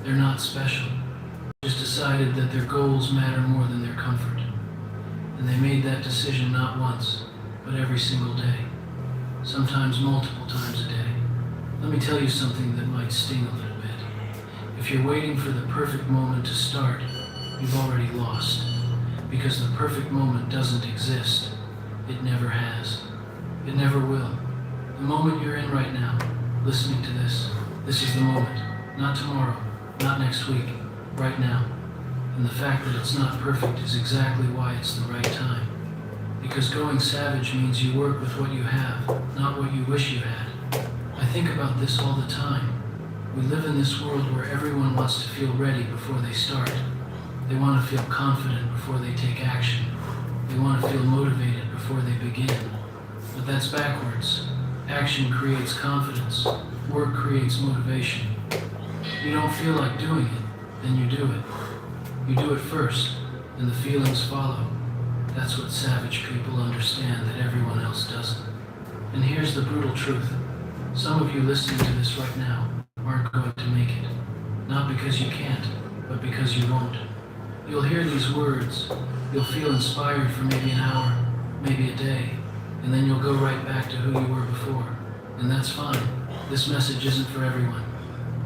They're not special. They just decided that their goals matter more than their comfort. And they made that decision not once, but every single day. Sometimes multiple times a day. Let me tell you something that might sting a little bit. If you're waiting for the perfect moment to start, you've already lost. Because the perfect moment doesn't exist. It never has. It never will. The moment you're in right now, listening to this is the moment. Not tomorrow, not next week, right now. And the fact that it's not perfect is exactly why it's the right time. Because going savage means you work with what you have, not what you wish you had. I think about this all the time. We live in this world where everyone wants to feel ready before they start. They want to feel confident before they take action. They want to feel motivated before they begin. But that's backwards. Action creates confidence. Work creates motivation. You don't feel like doing it, then you do it. You do it first, and the feelings follow. That's what savage people understand that everyone else doesn't. And here's the brutal truth. Some of you listening to this right now aren't going to make it. Not because you can't, but because you won't. You'll hear these words, you'll feel inspired for maybe an hour, maybe a day, and then you'll go right back to who you were before. And that's fine. This message isn't for everyone.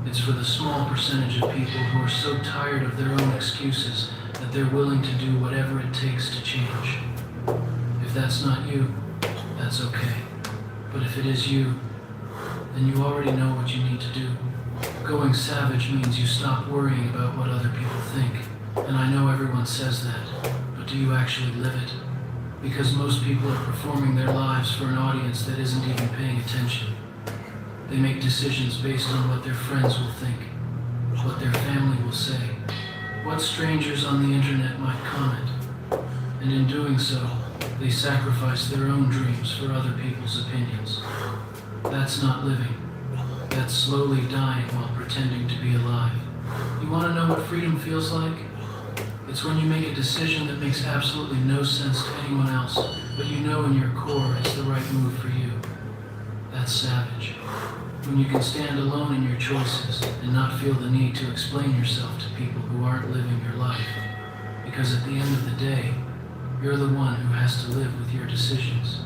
It's for the small percentage of people who are so tired of their own excuses that they're willing to do whatever it takes to change. If that's not you, that's okay. But if it is you, then you already know what you need to do. Going savage means you stop worrying about what other people think. And I know everyone says that, but do you actually live it? Because most people are performing their lives for an audience that isn't even paying attention. They make decisions based on what their friends will think, what their family will say, what strangers on the internet might comment. And in doing so, they sacrifice their own dreams for other people's opinions. That's not living. That's slowly dying while pretending to be alive. You want to know what freedom feels like? It's when you make a decision that makes absolutely no sense to anyone else, but you know in your core it's the right move for you. That's savage. When you can stand alone in your choices and not feel the need to explain yourself to people who aren't living your life. Because at the end of the day, you're the one who has to live with your decisions,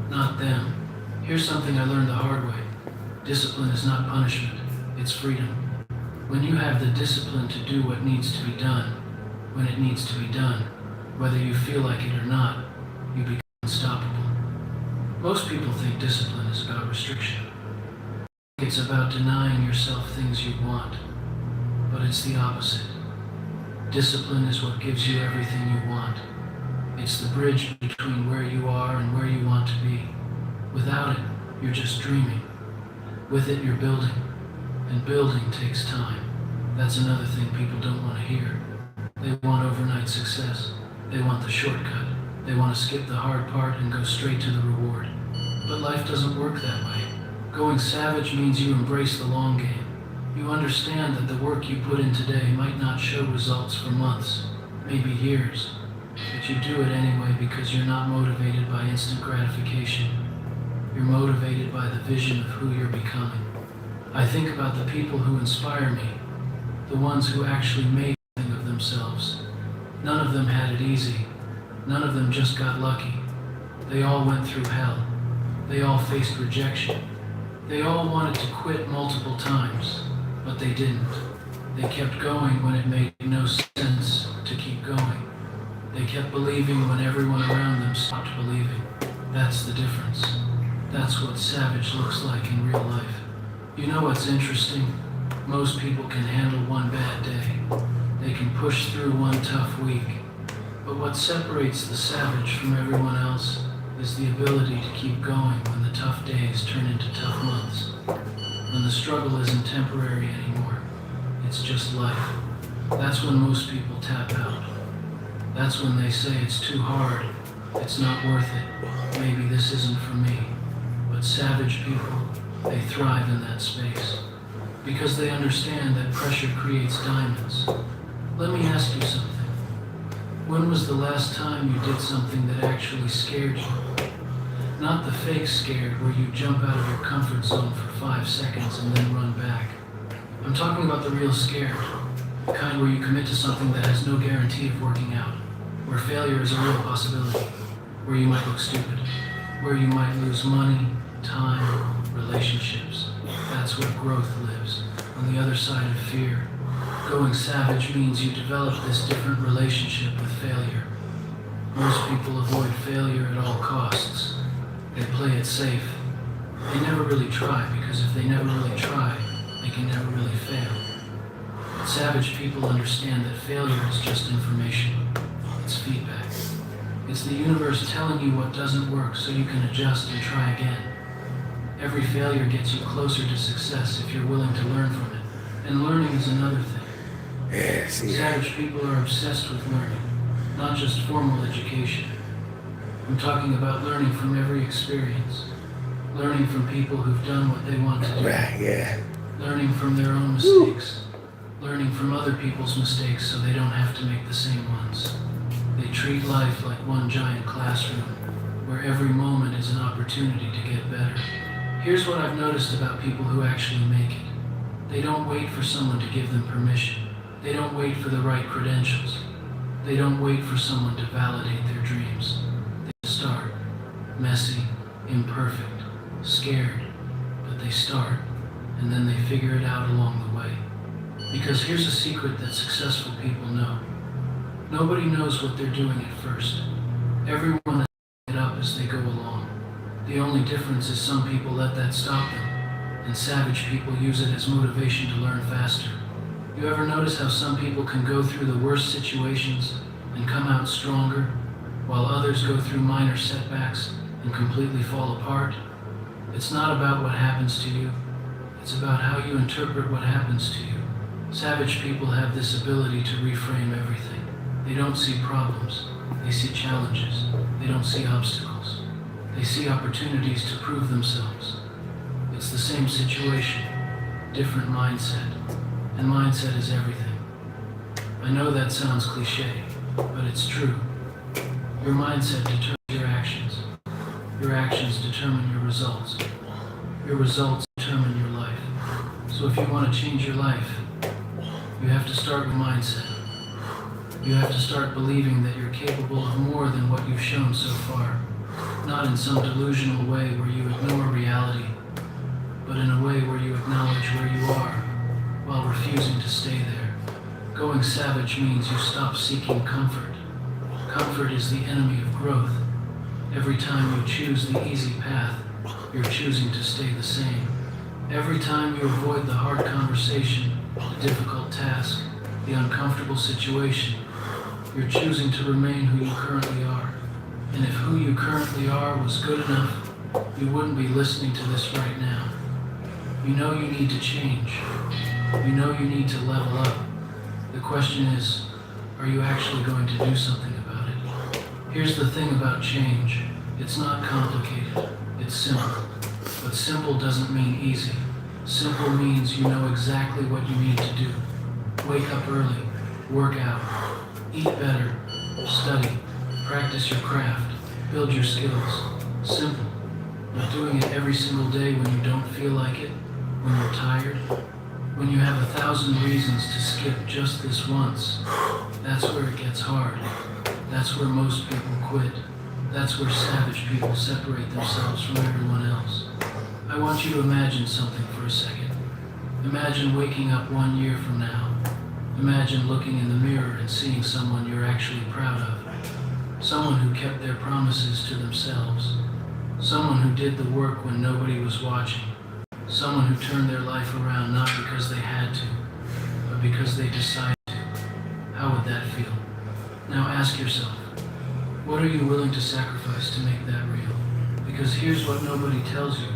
not them. Here's something I learned the hard way. Discipline is not punishment, it's freedom. When you have the discipline to do what needs to be done, when it needs to be done, whether you feel like it or not, you become unstoppable. Most people think discipline is about restriction. It's about denying yourself things you want, but it's the opposite. Discipline is what gives you everything you want. It's the bridge between where you are and where you want to be. Without it, you're just dreaming. With it, you're building. And building takes time. That's another thing people don't want to hear. They want overnight success. They want the shortcut. They want to skip the hard part and go straight to the reward. But life doesn't work that way. Going savage means you embrace the long game. You understand that the work you put in today might not show results for months, maybe years, but you do it anyway because you're not motivated by instant gratification. You're motivated by the vision of who you're becoming. I think about the people who inspire me, the ones who actually made something of themselves. None of them had it easy. None of them just got lucky. They all went through hell. They all faced rejection. They all wanted to quit multiple times, but they didn't. They kept going when it made no sense to keep going. They kept believing when everyone around them stopped believing. That's the difference. That's what savage looks like in real life. You know what's interesting? Most people can handle one bad day. They can push through one tough week. But what separates the savage from everyone else is the ability to keep going when the tough days turn into tough months. When the struggle isn't temporary anymore. It's just life. That's when most people tap out. That's when they say it's too hard, it's not worth it, maybe this isn't for me. But savage people, they thrive in that space. Because they understand that pressure creates diamonds. Let me ask you something. When was the last time you did something that actually scared you? Not the fake scared where you jump out of your comfort zone for 5 seconds and then run back. I I'm talking about the real scared. The kind where you commit to something that has no guarantee of working out. Where failure is a real possibility. Where you might look stupid. Where you might lose money, time, relationships. That's where growth lives. On the other side of fear. Going savage means you develop this different relationship with failure. Most people avoid failure at all costs. They play it safe. They never really try, because if they never really try, they can never really fail. But savage people understand that failure is just information. It's feedback. It's the universe telling you what doesn't work so you can adjust and try again. Every failure gets you closer to success if you're willing to learn from it. And learning is another thing. Savage people are obsessed with learning, not just formal education. I'm talking about learning from every experience. Learning from people who've done what they want to do. Learning from their own mistakes. Learning from other people's mistakes so they don't have to make the same ones. They treat life like one giant classroom, where every moment is an opportunity to get better. Here's what I've noticed about people who actually make it. They don't wait for someone to give them permission. They don't wait for the right credentials. They don't wait for someone to validate their dreams. They start. Messy, imperfect, scared, but they start, and then they figure it out along the way. Because here's a secret that successful people know. Nobody knows what they're doing at first. Everyone is picking it up as they go along. The only difference is some people let that stop them, and savage people use it as motivation to learn faster. You ever notice how some people can go through the worst situations and come out stronger, while others go through minor setbacks and completely fall apart? It's not about what happens to you. It's about how you interpret what happens to you. Savage people have this ability to reframe everything. They don't see problems. They see challenges. They don't see obstacles. They see opportunities to prove themselves. It's the same situation, different mindset. And mindset is everything. I know that sounds cliche, but it's true. Your mindset determines your actions. Your actions determine your results. Your results determine your life. So if you want to change your life, you have to start with mindset. You have to start believing that you're capable of more than what you've shown so far. Not in some delusional way where you ignore reality, but in a way where you acknowledge where you are while refusing to stay there. Going savage means you stop seeking comfort. Comfort is the enemy of growth. Every time you choose the easy path, you're choosing to stay the same. Every time you avoid the hard conversation, the difficult task, the uncomfortable situation, you're choosing to remain who you currently are. And if who you currently are was good enough, you wouldn't be listening to this right now. You know you need to change. You know you need to level up. The question is, are you actually going to do something about it? Here's the thing about change. It's not complicated. It's simple. But simple doesn't mean easy. Simple means you know exactly what you need to do. Wake up early. Work out. Eat better. Study. Practice your craft. Build your skills. Simple. But doing it every single day when you don't feel like it, when you're tired, when you have 1,000 reasons to skip just this once, that's where it gets hard. That's where most people quit. That's where savage people separate themselves from everyone else. I want you to imagine something for a second. Imagine waking up 1 year from now. Imagine looking in the mirror and seeing someone you're actually proud of. Someone who kept their promises to themselves. Someone who did the work when nobody was watching. Someone who turned their life around not because they had to, but because they decided to. How would that feel? Now ask yourself, what are you willing to sacrifice to make that real? Because here's what nobody tells you.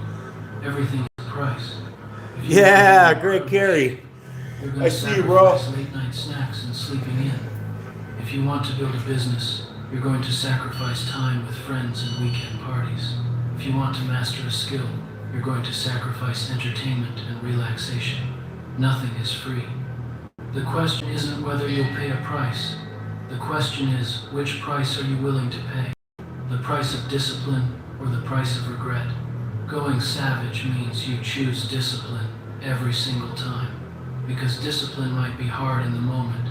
Everything has a price. Yeah, great Gary. You're going I to see you, bro. sacrifice late night snacks and sleeping in. If you want to build a business, you're going to sacrifice time with friends and weekend parties. If you want to master a skill, you're going to sacrifice entertainment and relaxation. Nothing is free. The question isn't whether you'll pay a price. The question is, which price are you willing to pay? The price of discipline or the price of regret? Going savage means you choose discipline every single time. Because discipline might be hard in the moment,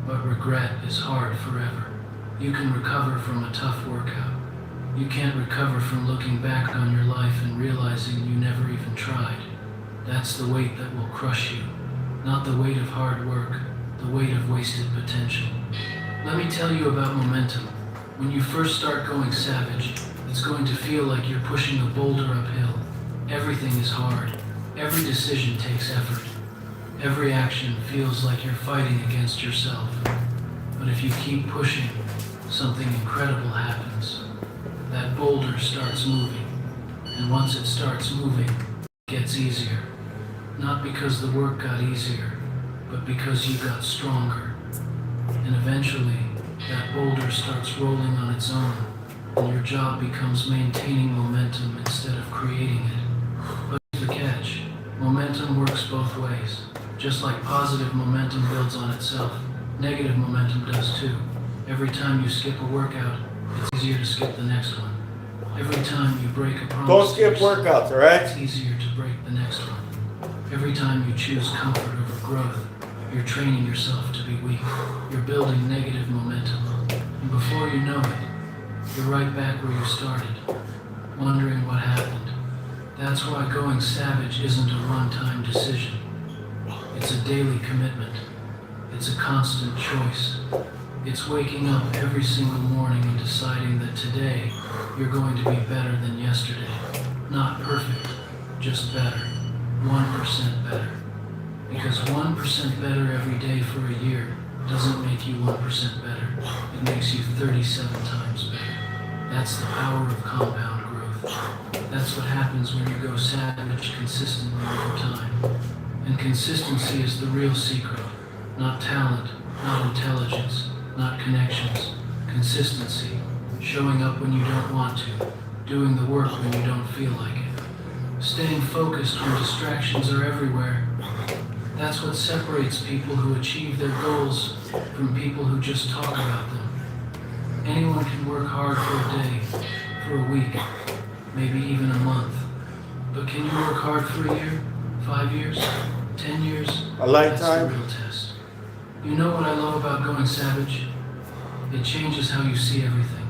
but regret is hard forever. You can recover from a tough workout. You can't recover from looking back on your life and realizing you never even tried. That's the weight that will crush you, not the weight of hard work, the weight of wasted potential. Let me tell you about momentum. When you first start going savage, it's going to feel like you're pushing a boulder uphill. Everything is hard. Every decision takes effort. Every action feels like you're fighting against yourself. But if you keep pushing, something incredible happens. That boulder starts moving. And once it starts moving, it gets easier. Not because the work got easier, but because you got stronger. And eventually, that boulder starts rolling on its own, and your job becomes maintaining momentum instead of creating it. But here's the catch. Momentum works both ways. Just like positive momentum builds on itself, negative momentum does too. Every time you skip a workout, it's easier to skip the next one. Every time you break a promise Don't skip to yourself, workouts, all right? it's easier to break the next one. Every time you choose comfort over growth, you're training yourself to be weak. You're building negative momentum. And before you know it, you're right back where you started, wondering what happened. That's why going savage isn't a one-time decision. It's a daily commitment. It's a constant choice. It's waking up every single morning and deciding that today you're going to be better than yesterday. Not perfect, just better. 1% better. Because 1% better every day for a year doesn't make you 1% better. It makes you 37 times better. That's the power of compound growth. That's what happens when you go savage consistently over time. And consistency is the real secret. Not talent, not intelligence, not connections. Consistency. Showing up when you don't want to. Doing the work when you don't feel like it. Staying focused when distractions are everywhere. That's what separates people who achieve their goals from people who just talk about them. Anyone can work hard for a day, for a week, maybe even a month. But can you work hard for a year, 5 years, 10 years? A lifetime? That's the real test. You know what I love about going savage? It changes how you see everything.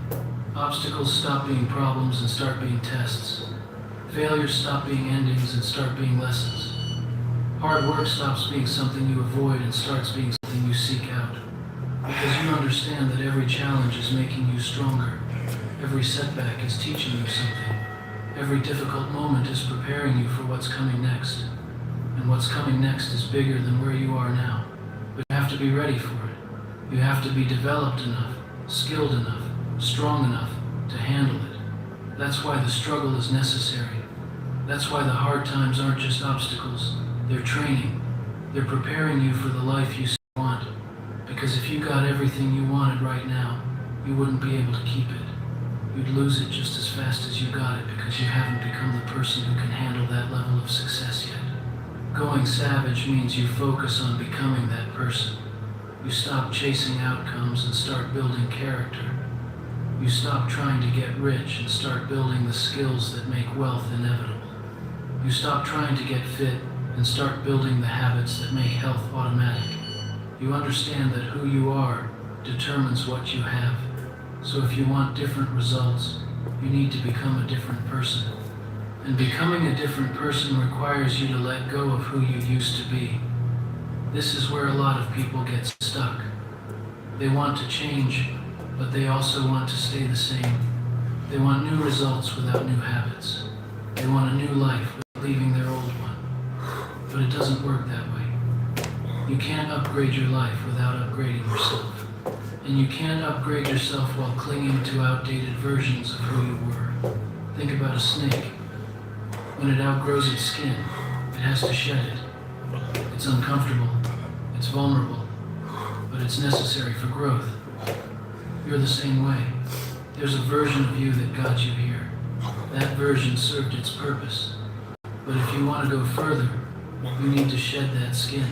Obstacles stop being problems and start being tests. Failures stop being endings and start being lessons. Hard work stops being something you avoid and starts being something you seek out. Because you understand that every challenge is making you stronger. Every setback is teaching you something. Every difficult moment is preparing you for what's coming next. And what's coming next is bigger than where you are now. But you have to be ready for it. You have to be developed enough, skilled enough, strong enough to handle it. That's why the struggle is necessary. That's why the hard times aren't just obstacles. They're training. They're preparing you for the life you want. Because if you got everything you wanted right now, you wouldn't be able to keep it. You'd lose it just as fast as you got it because you haven't become the person who can handle that level of success yet. Going savage means you focus on becoming that person. You stop chasing outcomes and start building character. You stop trying to get rich and start building the skills that make wealth inevitable. You stop trying to get fit and start building the habits that make health automatic. You understand that who you are determines what you have. So if you want different results, you need to become a different person. And becoming a different person requires you to let go of who you used to be. This is where a lot of people get stuck. They want to change, but they also want to stay the same. They want new results without new habits. They want a new life without leaving their old one. But it doesn't work that way. You can't upgrade your life without upgrading yourself. And you can't upgrade yourself while clinging to outdated versions of who you were. Think about a snake. When it outgrows its skin, it has to shed it. It's uncomfortable, it's vulnerable, but it's necessary for growth. You're the same way. There's a version of you that got you here. That version served its purpose. But if you want to go further, you need to shed that skin.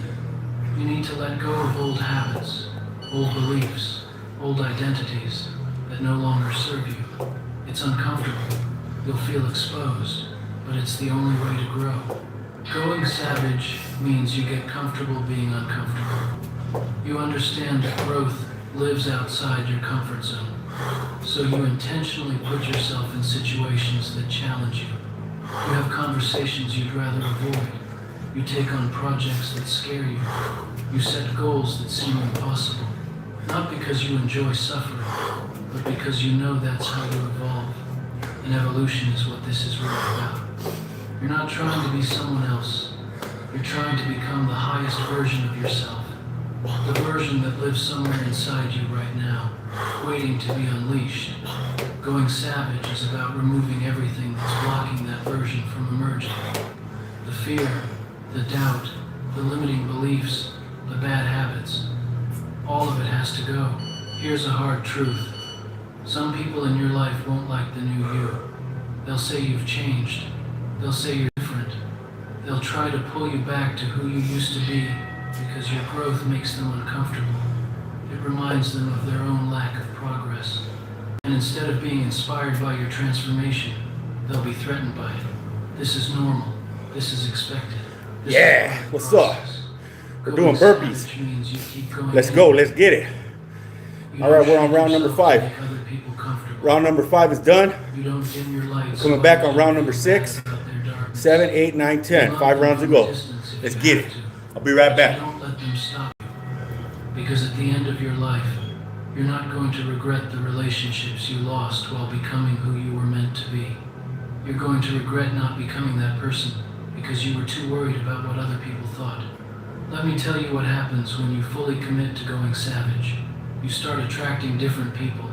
You need to let go of old habits, old beliefs, old identities that no longer serve you. It's uncomfortable. You'll feel exposed, but it's the only way to grow. Going savage means you get comfortable being uncomfortable. You understand that growth lives outside your comfort zone. So you intentionally put yourself in situations that challenge you. You have conversations you'd rather avoid. You take on projects that scare you. You set goals that seem impossible. Not because you enjoy suffering, but because you know that's how you evolve. And evolution is what this is really about. You're not trying to be someone else. You're trying to become the highest version of yourself. The version that lives somewhere inside you right now, waiting to be unleashed. Going savage is about removing everything that's blocking that version from emerging. The fear, the doubt, the limiting beliefs, the bad habits. All of it has to go. Here's a hard truth. Some people in your life won't like the new you. They'll say you've changed. They'll say you're different. They'll try to pull you back to who you used to be because your growth makes them uncomfortable. It reminds them of their own lack of progress. And instead of being inspired by your transformation, they'll be threatened by it. This is normal. This is expected. This Yeah, is what's up? We're doing burpees. Let's go, let's get it. All right, we're on round number 5. Round number 5 is done. Coming back on round number 6, 7, 8, 9, 10. 5 rounds to go. Let's get it. I'll be right back. Don't let them stop you. Because at the end of your life, you're not going to regret the relationships you lost while becoming who you were meant to be. You're going to regret not becoming that person because you were too worried about what other people thought. Let me tell you what happens when you fully commit to going savage. You start attracting different people,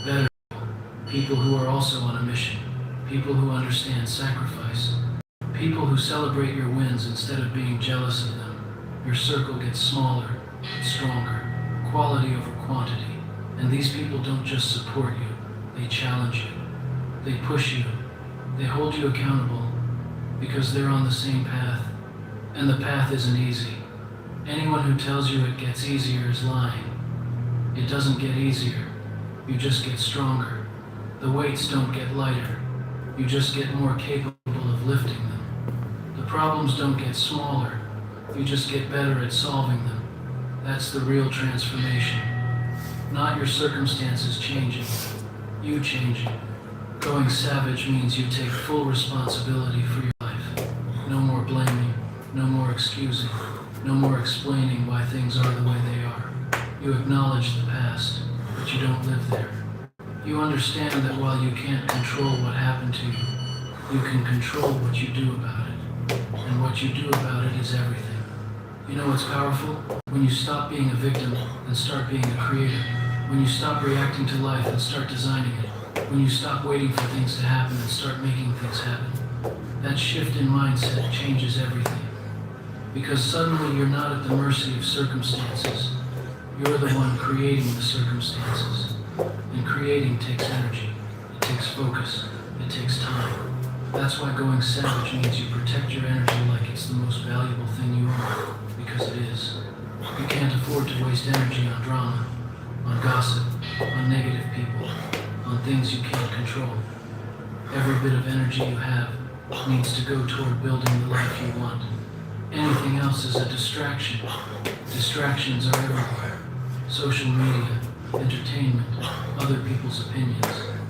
better people, people who are also on a mission, people who understand sacrifice, people who celebrate your wins instead of being jealous of them. Your circle gets smaller, but stronger, quality over quantity. And these people don't just support you, they challenge you. They push you, they hold you accountable, because they're on the same path. And the path isn't easy. Anyone who tells you it gets easier is lying. It doesn't get easier, you just get stronger. The weights don't get lighter, you just get more capable of lifting them. The problems don't get smaller, you just get better at solving them. That's the real transformation. Not your circumstances changing, you changing. Going savage means you take full responsibility for your life. No more blaming, no more excusing, no more explaining why things are the way they are. You acknowledge the past, but you don't live there. You understand that while you can't control what happened to you, you can control what you do about it. And what you do about it is everything. You know what's powerful? When you stop being a victim and start being a creator. When you stop reacting to life and start designing it. When you stop waiting for things to happen and start making things happen. That shift in mindset changes everything. Because suddenly you're not at the mercy of circumstances. You're the one creating the circumstances. And creating takes energy. It takes focus. It takes time. That's why going savage means you protect your energy like it's the most valuable thing you own. Because it is. You can't afford to waste energy on drama, on gossip, on negative people, on things you can't control. Every bit of energy you have needs to go toward building the life you want. Anything else is a distraction. Distractions are everywhere. Social media, entertainment, other people's opinions,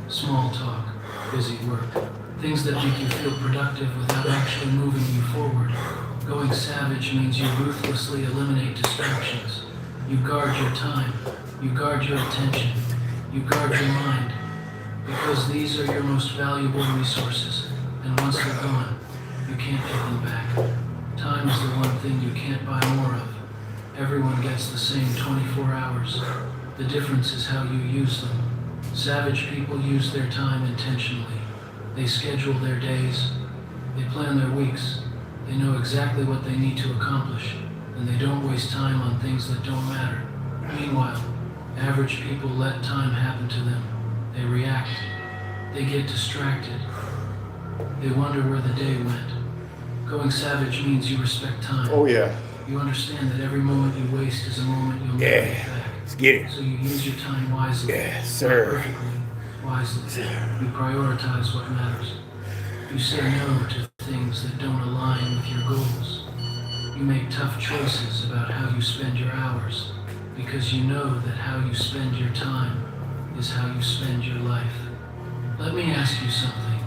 small talk, busy work. Things that make you feel productive without actually moving you forward. Going savage means you ruthlessly eliminate distractions. You guard your time. You guard your attention. You guard your mind. Because these are your most valuable resources. And once they're gone, you can't get them back. Time is the one thing you can't buy more of. Everyone gets the same 24 hours. The difference is how you use them. Savage people use their time intentionally. They schedule their days. They plan their weeks. They know exactly what they need to accomplish, and they don't waste time on things that don't matter. Meanwhile, average people let time happen to them. They react. They get distracted. They wonder where the day went. Going savage means you respect time. Oh yeah. You understand that every moment you waste is a moment you'll never get back. Let's get it. So you use your time wisely. Yes, sir. Not perfectly, wisely. You prioritize what matters. You say no to things that don't align with your goals. You make tough choices about how you spend your hours because you know that how you spend your time is how you spend your life. Let me ask you something.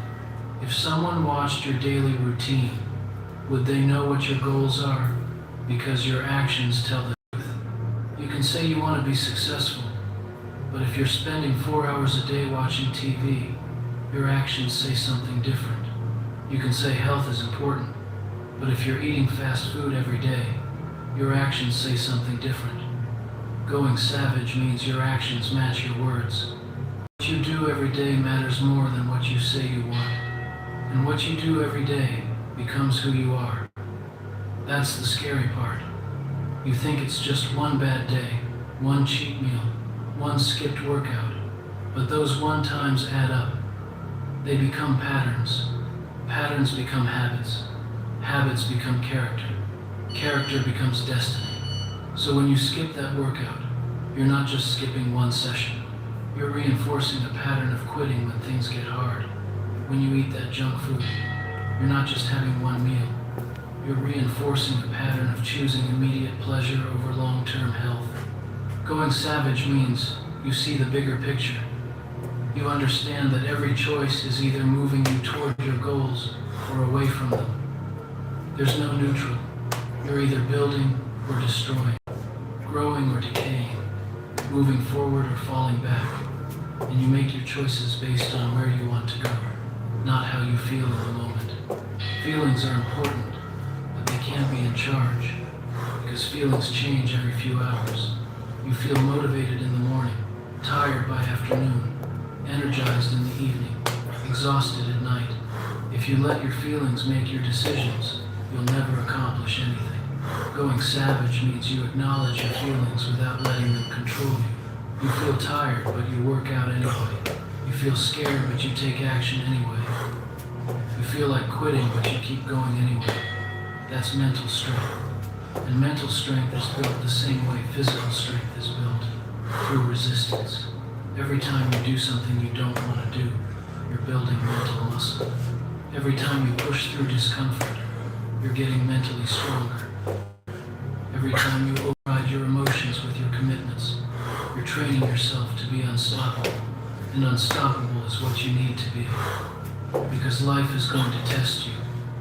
If someone watched your daily routine, would they know what your goals are? Because your actions tell the truth. You can say you want to be successful, but if you're spending 4 hours a day watching TV, your actions say something different. You can say health is important, but if you're eating fast food every day, your actions say something different. Going savage means your actions match your words. What you do every day matters more than what you say you want. And what you do every day becomes who you are. That's the scary part. You think it's just one bad day, one cheat meal, one skipped workout, but those one times add up. They become patterns. Patterns become habits. Habits become character. Character becomes destiny. So when you skip that workout, you're not just skipping one session. You're reinforcing a pattern of quitting when things get hard. When you eat that junk food, you're not just having one meal. You're reinforcing a pattern of choosing immediate pleasure over long-term health. Going savage means you see the bigger picture. You understand that every choice is either moving you toward your goals or away from them. There's no neutral. You're either building or destroying, growing or decaying, moving forward or falling back. And you make your choices based on where you want to go, not how you feel in the moment. Feelings are important, but they can't be in charge, because feelings change every few hours. You feel motivated in the morning, tired by afternoon, energized in the evening, exhausted at night. If you let your feelings make your decisions, you'll never accomplish anything. Going savage means you acknowledge your feelings without letting them control you. You feel tired, but you work out anyway. You feel scared, but you take action anyway. You feel like quitting, but you keep going anyway. That's mental strength. And mental strength is built the same way physical strength is built, through resistance. Every time you do something you don't want to do, you're building mental muscle. Every time you push through discomfort, you're getting mentally stronger. Every time you override your emotions with your commitments, you're training yourself to be unstoppable. And unstoppable is what you need to be. Because life is going to test you.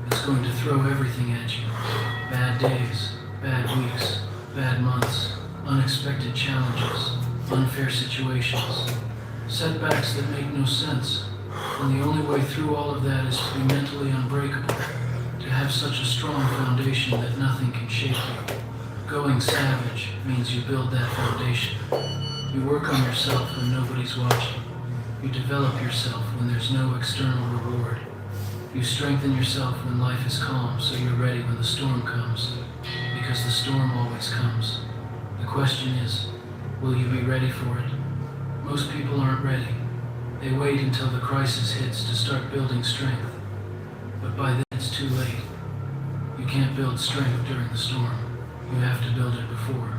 It's going to throw everything at you. Bad days, bad weeks, bad months, unexpected challenges, unfair situations, setbacks that make no sense. And the only way through all of that is to be mentally unbreakable, to have such a strong foundation that nothing can shake you. Going savage means you build that foundation. You work on yourself when nobody's watching. You develop yourself when there's no external reward. You strengthen yourself when life is calm so you're ready when the storm comes, because the storm always comes. The question is, will you be ready for it? Most people aren't ready. They wait until the crisis hits to start building strength. But by then it's too late. You can't build strength during the storm. You have to build it before.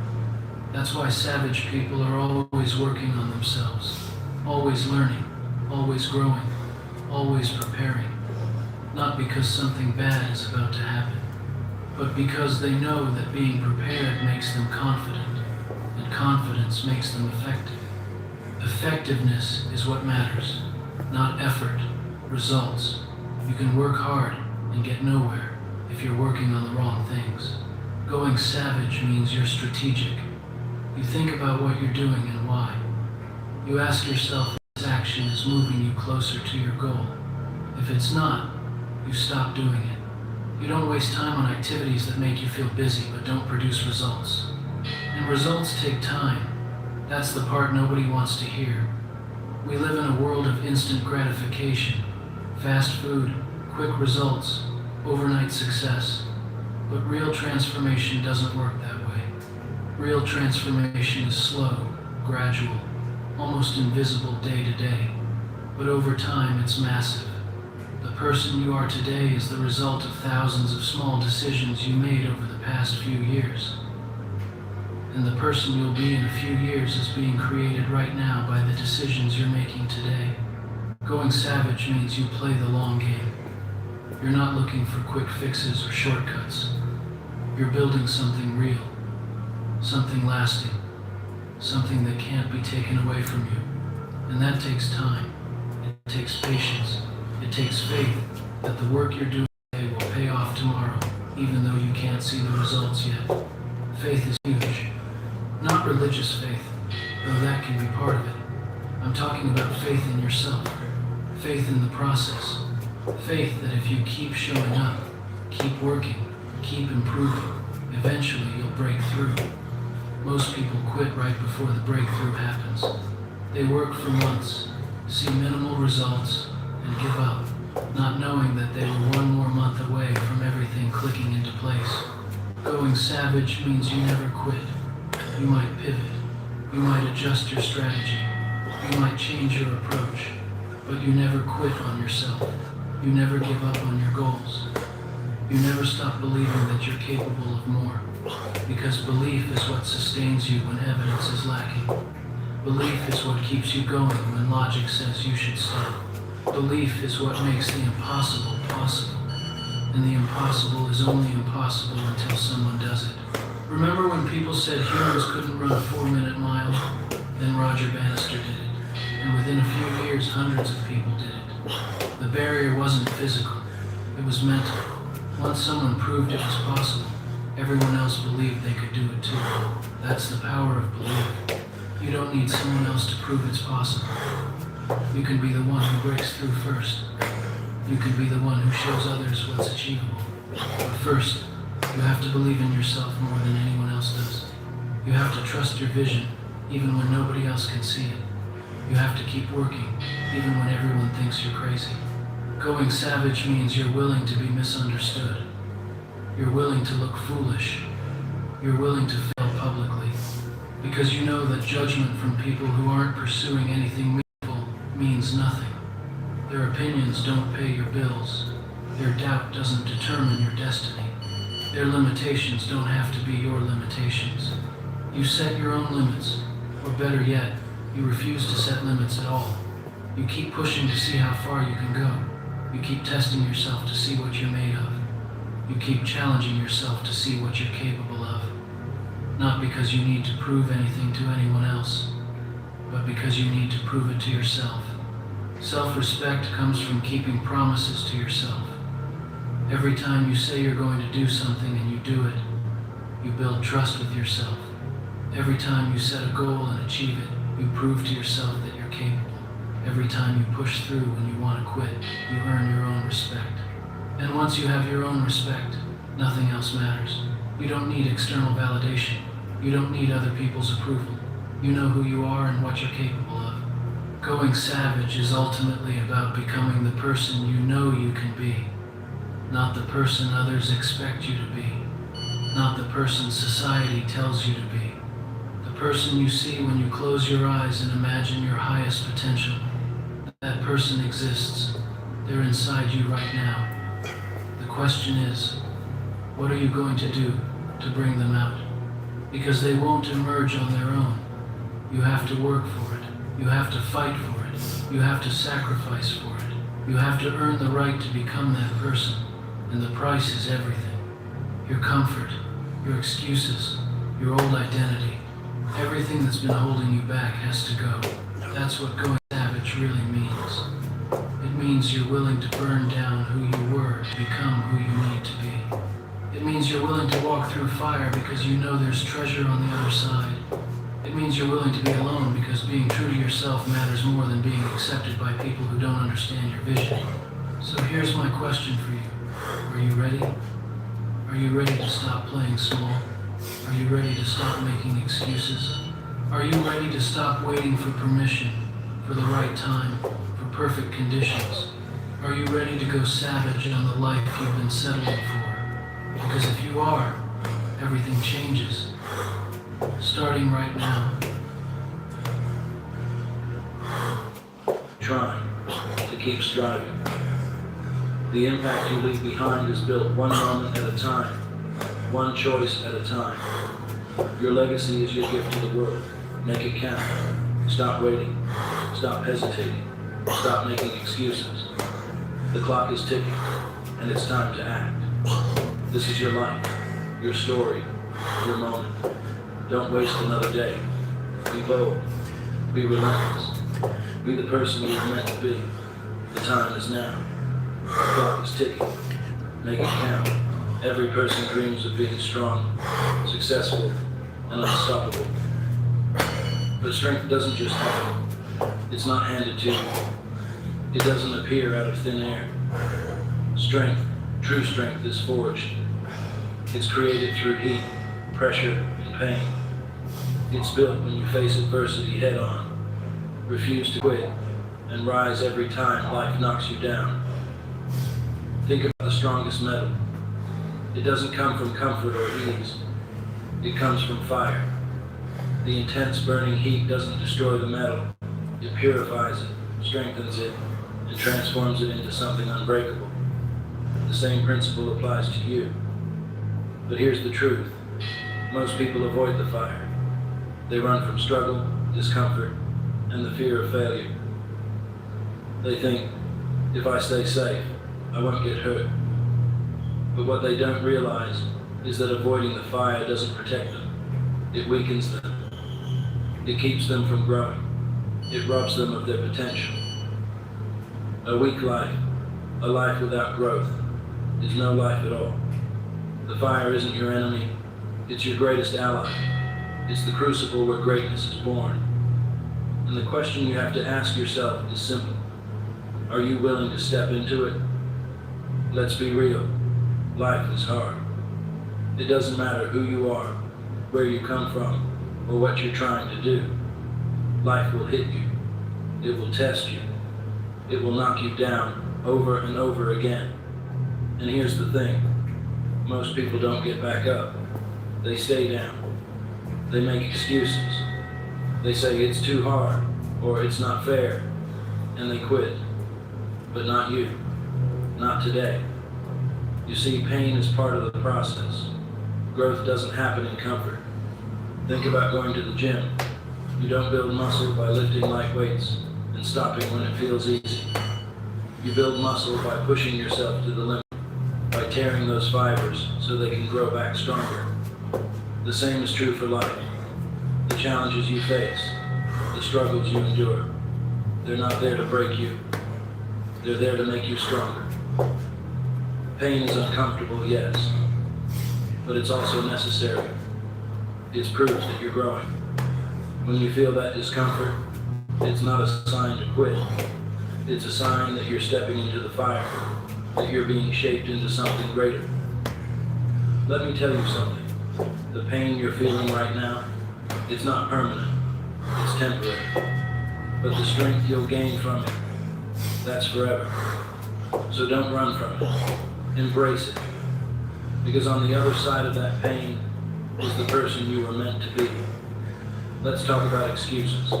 That's why savage people are always working on themselves, always learning, always growing, always preparing. Not because something bad is about to happen, but because they know that being prepared makes them confident, and confidence makes them effective. Effectiveness is what matters, not effort, results. You can work hard and get nowhere if you're working on the wrong things. Going savage means you're strategic. You think about what you're doing and why. You ask yourself if this action is moving you closer to your goal. If it's not, you stop doing it. You don't waste time on activities that make you feel busy but don't produce results. And results take time. That's the part nobody wants to hear. We live in a world of instant gratification, fast food, quick results, overnight success. But real transformation doesn't work that way. Real transformation is slow, gradual, almost invisible day to day. But over time, it's massive. The person you are today is the result of thousands of small decisions you made over the past few years. And the person you'll be in a few years is being created right now by the decisions you're making today. Going savage means you play the long game. You're not looking for quick fixes or shortcuts. You're building something real, something lasting, something that can't be taken away from you. And that takes time. It takes patience. It takes faith that the work you're doing today will pay off tomorrow, even though you can't see the results yet. Faith is huge. Not religious faith, though that can be part of it. I'm talking about faith in yourself, faith in the process, faith that if you keep showing up, keep working, keep improving, eventually you'll break through. Most people quit right before the breakthrough happens. They work for months, see minimal results, and give up, not knowing that they were one more month away from everything clicking into place. Going savage means you never quit. You might pivot. You might adjust your strategy. You might change your approach. But you never quit on yourself. You never give up on your goals. You never stop believing that you're capable of more. Because belief is what sustains you when evidence is lacking. Belief is what keeps you going when logic says you should stop. Belief is what makes the impossible possible. And the impossible is only impossible until someone does it. Remember when people said heroes couldn't run a 4-minute mile? Then Roger Bannister did it. And within a few years, hundreds of people did it. The barrier wasn't physical. It was mental. Once someone proved it was possible, everyone else believed they could do it too. That's the power of belief. You don't need someone else to prove it's possible. You can be the one who breaks through first. You can be the one who shows others what's achievable. But first, you have to believe in yourself more than anyone else does. You have to trust your vision, even when nobody else can see it. You have to keep working, even when everyone thinks you're crazy. Going savage means you're willing to be misunderstood. You're willing to look foolish. You're willing to fail publicly. Because you know that judgment from people who aren't pursuing anything meaningful means nothing. Their opinions don't pay your bills. Their doubt doesn't determine your destiny. Their limitations don't have to be your limitations. You set your own limits, or better yet, you refuse to set limits at all. You keep pushing to see how far you can go. You keep testing yourself to see what you're made of. You keep challenging yourself to see what you're capable of. Not because you need to prove anything to anyone else, but because you need to prove it to yourself. Self-respect comes from keeping promises to yourself. Every time you say you're going to do something and you do it, you build trust with yourself. Every time you set a goal and achieve it, you prove to yourself that you're capable. Every time you push through when you want to quit, you earn your own respect. And once you have your own respect, nothing else matters. You don't need external validation. You don't need other people's approval. You know who you are and what you're capable of. Going savage is ultimately about becoming the person you know you can be. Not the person others expect you to be. Not the person society tells you to be. The person you see when you close your eyes and imagine your highest potential. That person exists. They're inside you right now. The question is, what are you going to do to bring them out? Because they won't emerge on their own. You have to work for it. You have to fight for it. You have to sacrifice for it. You have to earn the right to become that person. And the price is everything. Your comfort, your excuses, your old identity. Everything that's been holding you back has to go. That's what going savage really means. It means you're willing to burn down who you were to become who you need to be. It means you're willing to walk through fire because you know there's treasure on the other side. It means you're willing to be alone because being true to yourself matters more than being accepted by people who don't understand your vision. So here's my question for you. Are you ready? Are you ready to stop playing small? Are you ready to stop making excuses? Are you ready to stop waiting for permission, for the right time, for perfect conditions? Are you ready to go savage on the life you've been settling for? Because if you are, everything changes. Starting right now. Trying to keep striving. The impact you leave behind is built one moment at a time, one choice at a time. Your legacy is your gift to the world. Make it count. Stop waiting. Stop hesitating. Stop making excuses. The clock is ticking. and it's time to act. This is your life, your story, your moment. Don't waste another day. Be bold. Be relentless. Be the person you were meant to be. The time is now. The clock is ticking. Make it count. Every person dreams of being strong, successful, and unstoppable. But strength doesn't just happen. It's not handed to you. It doesn't appear out of thin air. Strength, true strength, is forged. It's created through heat, pressure, and pain. It's built when you face adversity head on, refuse to quit, and rise every time life knocks you down. Think about the strongest metal. It doesn't come from comfort or ease. It comes from fire. The intense burning heat doesn't destroy the metal. It purifies it, strengthens it, and transforms it into something unbreakable. The same principle applies to you. But here's the truth. Most people avoid the fire. They run from struggle, discomfort, and the fear of failure. They think, if I stay safe, I won't get hurt. But what they don't realize is that avoiding the fire doesn't protect them. It weakens them. It keeps them from growing. It robs them of their potential. A weak life, a life without growth, is no life at all. The fire isn't your enemy. It's your greatest ally. It's the crucible where greatness is born. And the question you have to ask yourself is simple. Are you willing to step into it? Let's be real. Life is hard. It doesn't matter who you are, where you come from, or what you're trying to do. Life will hit you. It will test you. It will knock you down over and over again. And here's the thing. Most people don't get back up. They stay down. They make excuses. They say it's too hard or it's not fair, and they quit. But not you. Not today. You see, pain is part of the process. Growth doesn't happen in comfort. Think about going to the gym. You don't build muscle by lifting light weights and stopping when it feels easy. You build muscle by pushing yourself to the limit, by tearing those fibers so they can grow back stronger. The same is true for life. The challenges you face, the struggles you endure, they're not there to break you. They're there to make you stronger. Pain is uncomfortable, yes, but it's also necessary. It's proof that you're growing. When you feel that discomfort, it's not a sign to quit. It's a sign that you're stepping into the fire, that you're being shaped into something greater. Let me tell you something. The pain you're feeling right now, it's not permanent. It's temporary. But the strength you'll gain from it, that's forever. So don't run from it. Embrace it. Because on the other side of that pain is the person you were meant to be. Let's talk about excuses.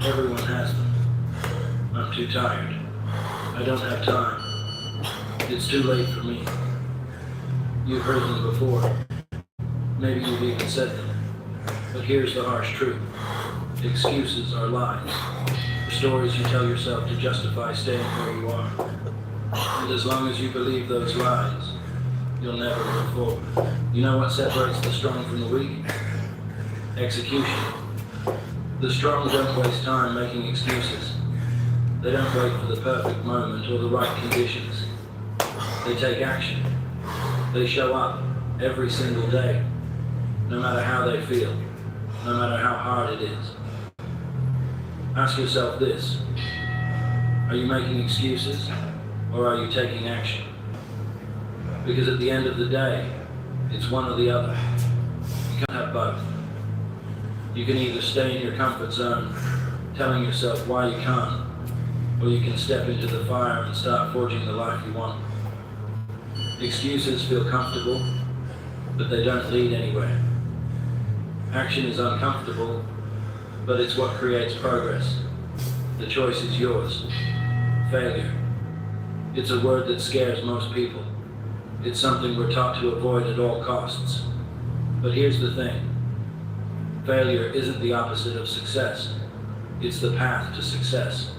Everyone has them. I'm too tired. I don't have time. It's too late for me. You've heard them before. Maybe you've even said them. But here's the harsh truth. Excuses are lies. Stories you tell yourself to justify staying where you are. And as long as you believe those lies, you'll never move forward. You know what separates the strong from the weak? Execution. The strong don't waste time making excuses. They don't wait for the perfect moment or the right conditions. They take action. They show up every single day, no matter how they feel, no matter how hard it is. Ask yourself this. Are you making excuses or are you taking action? Because at the end of the day, it's one or the other. You can't have both. You can either stay in your comfort zone, telling yourself why you can't, or you can step into the fire and start forging the life you want. Excuses feel comfortable, but they don't lead anywhere. Action is uncomfortable, but it's what creates progress. The choice is yours. Failure. It's a word that scares most people. It's something we're taught to avoid at all costs. But here's the thing. Failure isn't the opposite of success. It's the path to success.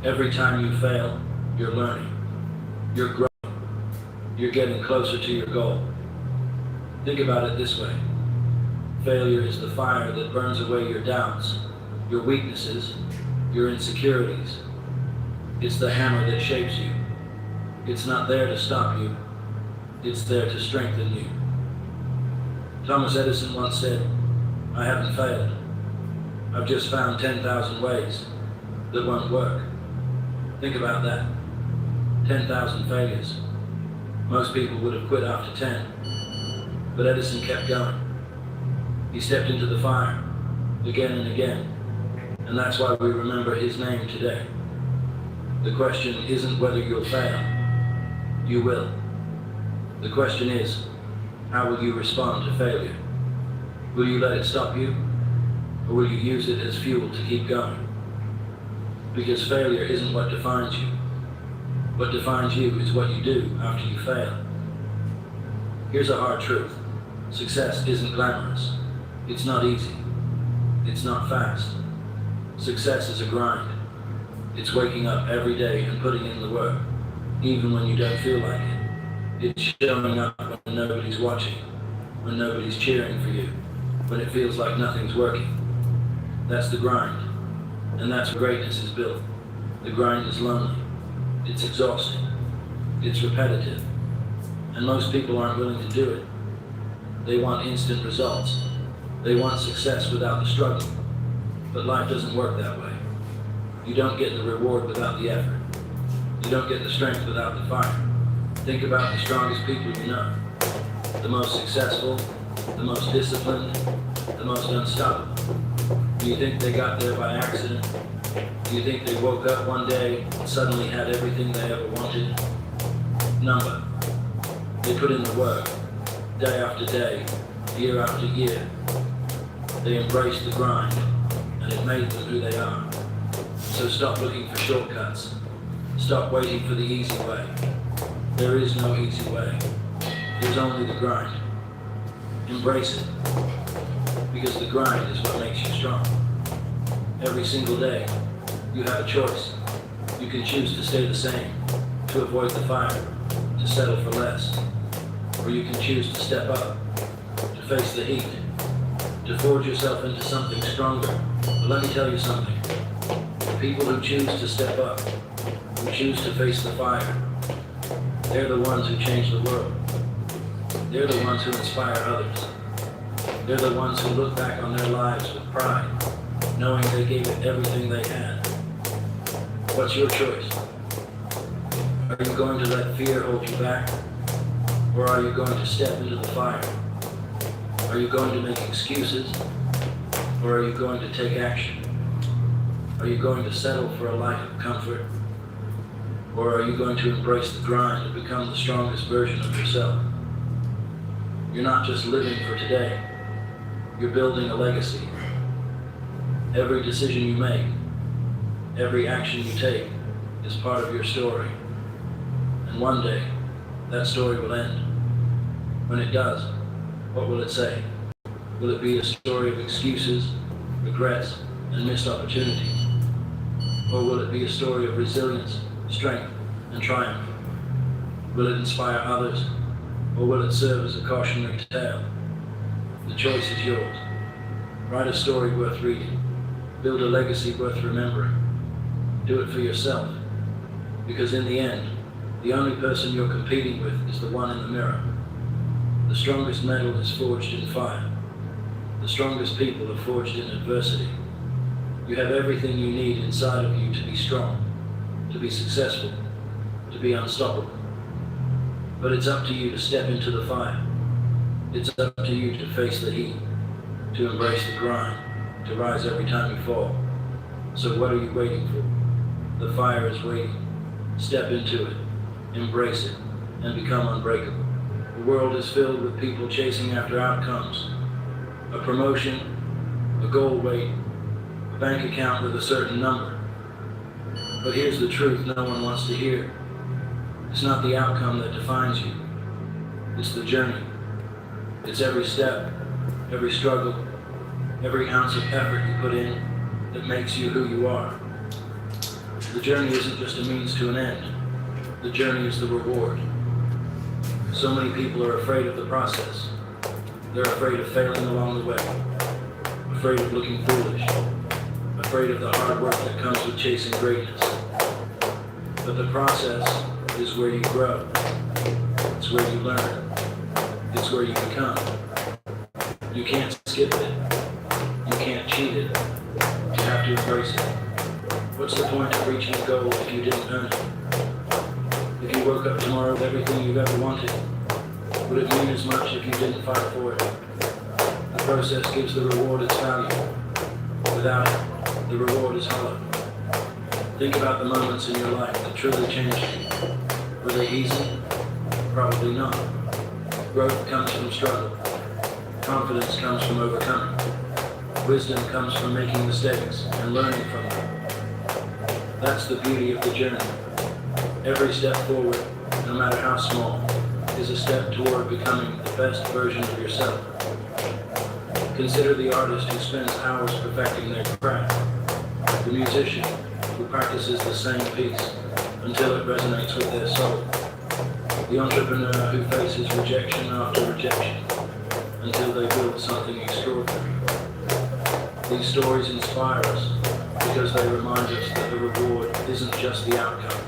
Every time you fail, you're learning. You're growing. you're getting closer to your goal. Think about it this way. Failure is the fire that burns away your doubts, your weaknesses, your insecurities. It's the hammer that shapes you. It's not there to stop you. It's there to strengthen you. Thomas Edison once said, "I haven't failed. I've just found 10,000 ways that won't work." Think about that. 10,000 failures. Most people would have quit after 10. But Edison kept going. He stepped into the fire again and again. And that's why we remember his name today. The question isn't whether you'll fail. You will. The question is, how will you respond to failure? Will you let it stop you? Or will you use it as fuel to keep going? Because failure isn't what defines you. What defines you is what you do after you fail. Here's a hard truth. Success isn't glamorous. It's not easy. It's not fast. Success is a grind. It's waking up every day and putting in the work, even when you don't feel like it. It's showing up when nobody's watching, when nobody's cheering for you, when it feels like nothing's working. That's the grind. And that's where greatness is built. The grind is lonely. It's exhausting. It's repetitive. And most people aren't willing to do it. They want instant results. They want success without the struggle. But life doesn't work that way. You don't get the reward without the effort. You don't get the strength without the fire. Think about the strongest people you know. The most successful, the most disciplined, the most unstoppable. Do you think they got there by accident? Do you think they woke up one day and suddenly had everything they ever wanted? No. They put in the work, day after day, year after year. They embraced the grind, and it made them who they are. So stop looking for shortcuts. Stop waiting for the easy way. There is no easy way. There's only the grind. Embrace it. Because the grind is what makes you strong. Every single day, you have a choice. You can choose to stay the same, to avoid the fire, to settle for less. Or you can choose to step up, to face the heat, to forge yourself into something stronger. But let me tell you something. The people who choose to step up, who choose to face the fire, they're the ones who change the world. They're the ones who inspire others. They're the ones who look back on their lives with pride, knowing they gave it everything they had. What's your choice? Are you going to let fear hold you back? Or are you going to step into the fire? Are you going to make excuses? Or are you going to take action? Are you going to settle for a life of comfort? Or are you going to embrace the grind and become the strongest version of yourself? You're not just living for today. You're building a legacy. Every decision you make, every action you take is part of your story. And one day, that story will end. When it does, what will it say? Will it be a story of excuses, regrets, and missed opportunities? Or will it be a story of resilience, strength, and triumph? Will it inspire others, or will it serve as a cautionary tale? The choice is yours. Write a story worth reading. Build a legacy worth remembering. Do it for yourself, because in the end, the only person you're competing with is the one in the mirror. The strongest metal is forged in fire. The strongest people are forged in adversity. You have everything you need inside of you to be strong, to be successful, to be unstoppable. But it's up to you to step into the fire. It's up to you to face the heat, to embrace the grind, to rise every time you fall. So what are you waiting for? The fire is waiting. Step into it, embrace it, and become unbreakable. The world is filled with people chasing after outcomes. A promotion, a goal weight, a bank account with a certain number. But here's the truth no one wants to hear. It's not the outcome that defines you. It's the journey. It's every step, every struggle, every ounce of effort you put in that makes you who you are. The journey isn't just a means to an end. The journey is the reward. So many people are afraid of the process. They're afraid of failing along the way, afraid of looking foolish, afraid of the hard work that comes with chasing greatness. But the process is where you grow. It's where you learn. It's where you become. You can't skip it. You can't cheat it. You have to embrace it. What's the point of reaching a goal if you didn't earn it? If you woke up tomorrow with everything you've ever wanted, would it mean as much if you didn't fight for it? The process gives the reward its value. Without it, the reward is hollow. Think about the moments in your life that truly changed you. Were they easy? Probably not. Growth comes from struggle. Confidence comes from overcoming. Wisdom comes from making mistakes and learning from them. That's the beauty of the journey. Every step forward, no matter how small, is a step toward becoming the best version of yourself. Consider the artist who spends hours perfecting their craft, the musician who practices the same piece until it resonates with their soul, the entrepreneur who faces rejection after rejection until they build something extraordinary. These stories inspire us because they remind us that the reward isn't just the outcome.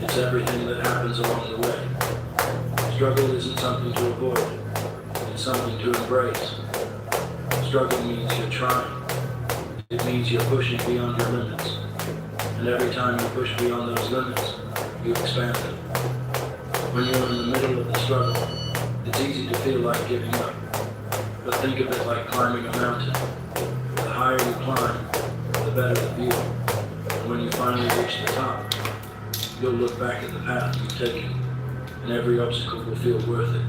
It's everything that happens along the way. Struggle isn't something to avoid. It's something to embrace. Struggle means you're trying. It means you're pushing beyond your limits. And every time you push beyond those limits, you expand them. When you're in the middle of the struggle, it's easy to feel like giving up. But think of it like climbing a mountain. The higher you climb, the better the view. And when you finally reach the top, you'll look back at the path you've taken, and every obstacle will feel worth it.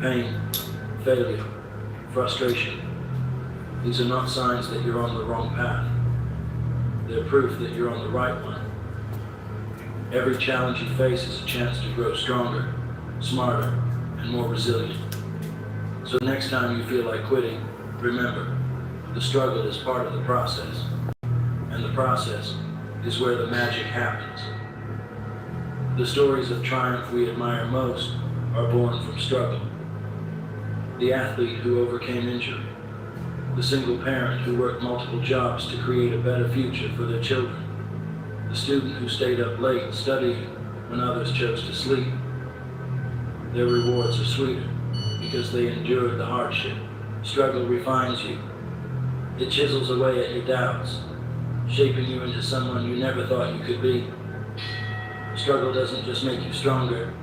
Pain, failure, frustration. These are not signs that you're on the wrong path. They're proof that you're on the right one. Every challenge you face is a chance to grow stronger, smarter, and more resilient. So next time you feel like quitting, remember, the struggle is part of the process, and the process is where the magic happens. The stories of triumph we admire most are born from struggle. The athlete who overcame injury, the single parent who worked multiple jobs to create a better future for their children, the student who stayed up late studying when others chose to sleep. Their rewards are sweeter because they endured the hardship. Struggle refines you. It chisels away at your doubts, shaping you into someone you never thought you could be. Struggle doesn't just make you stronger,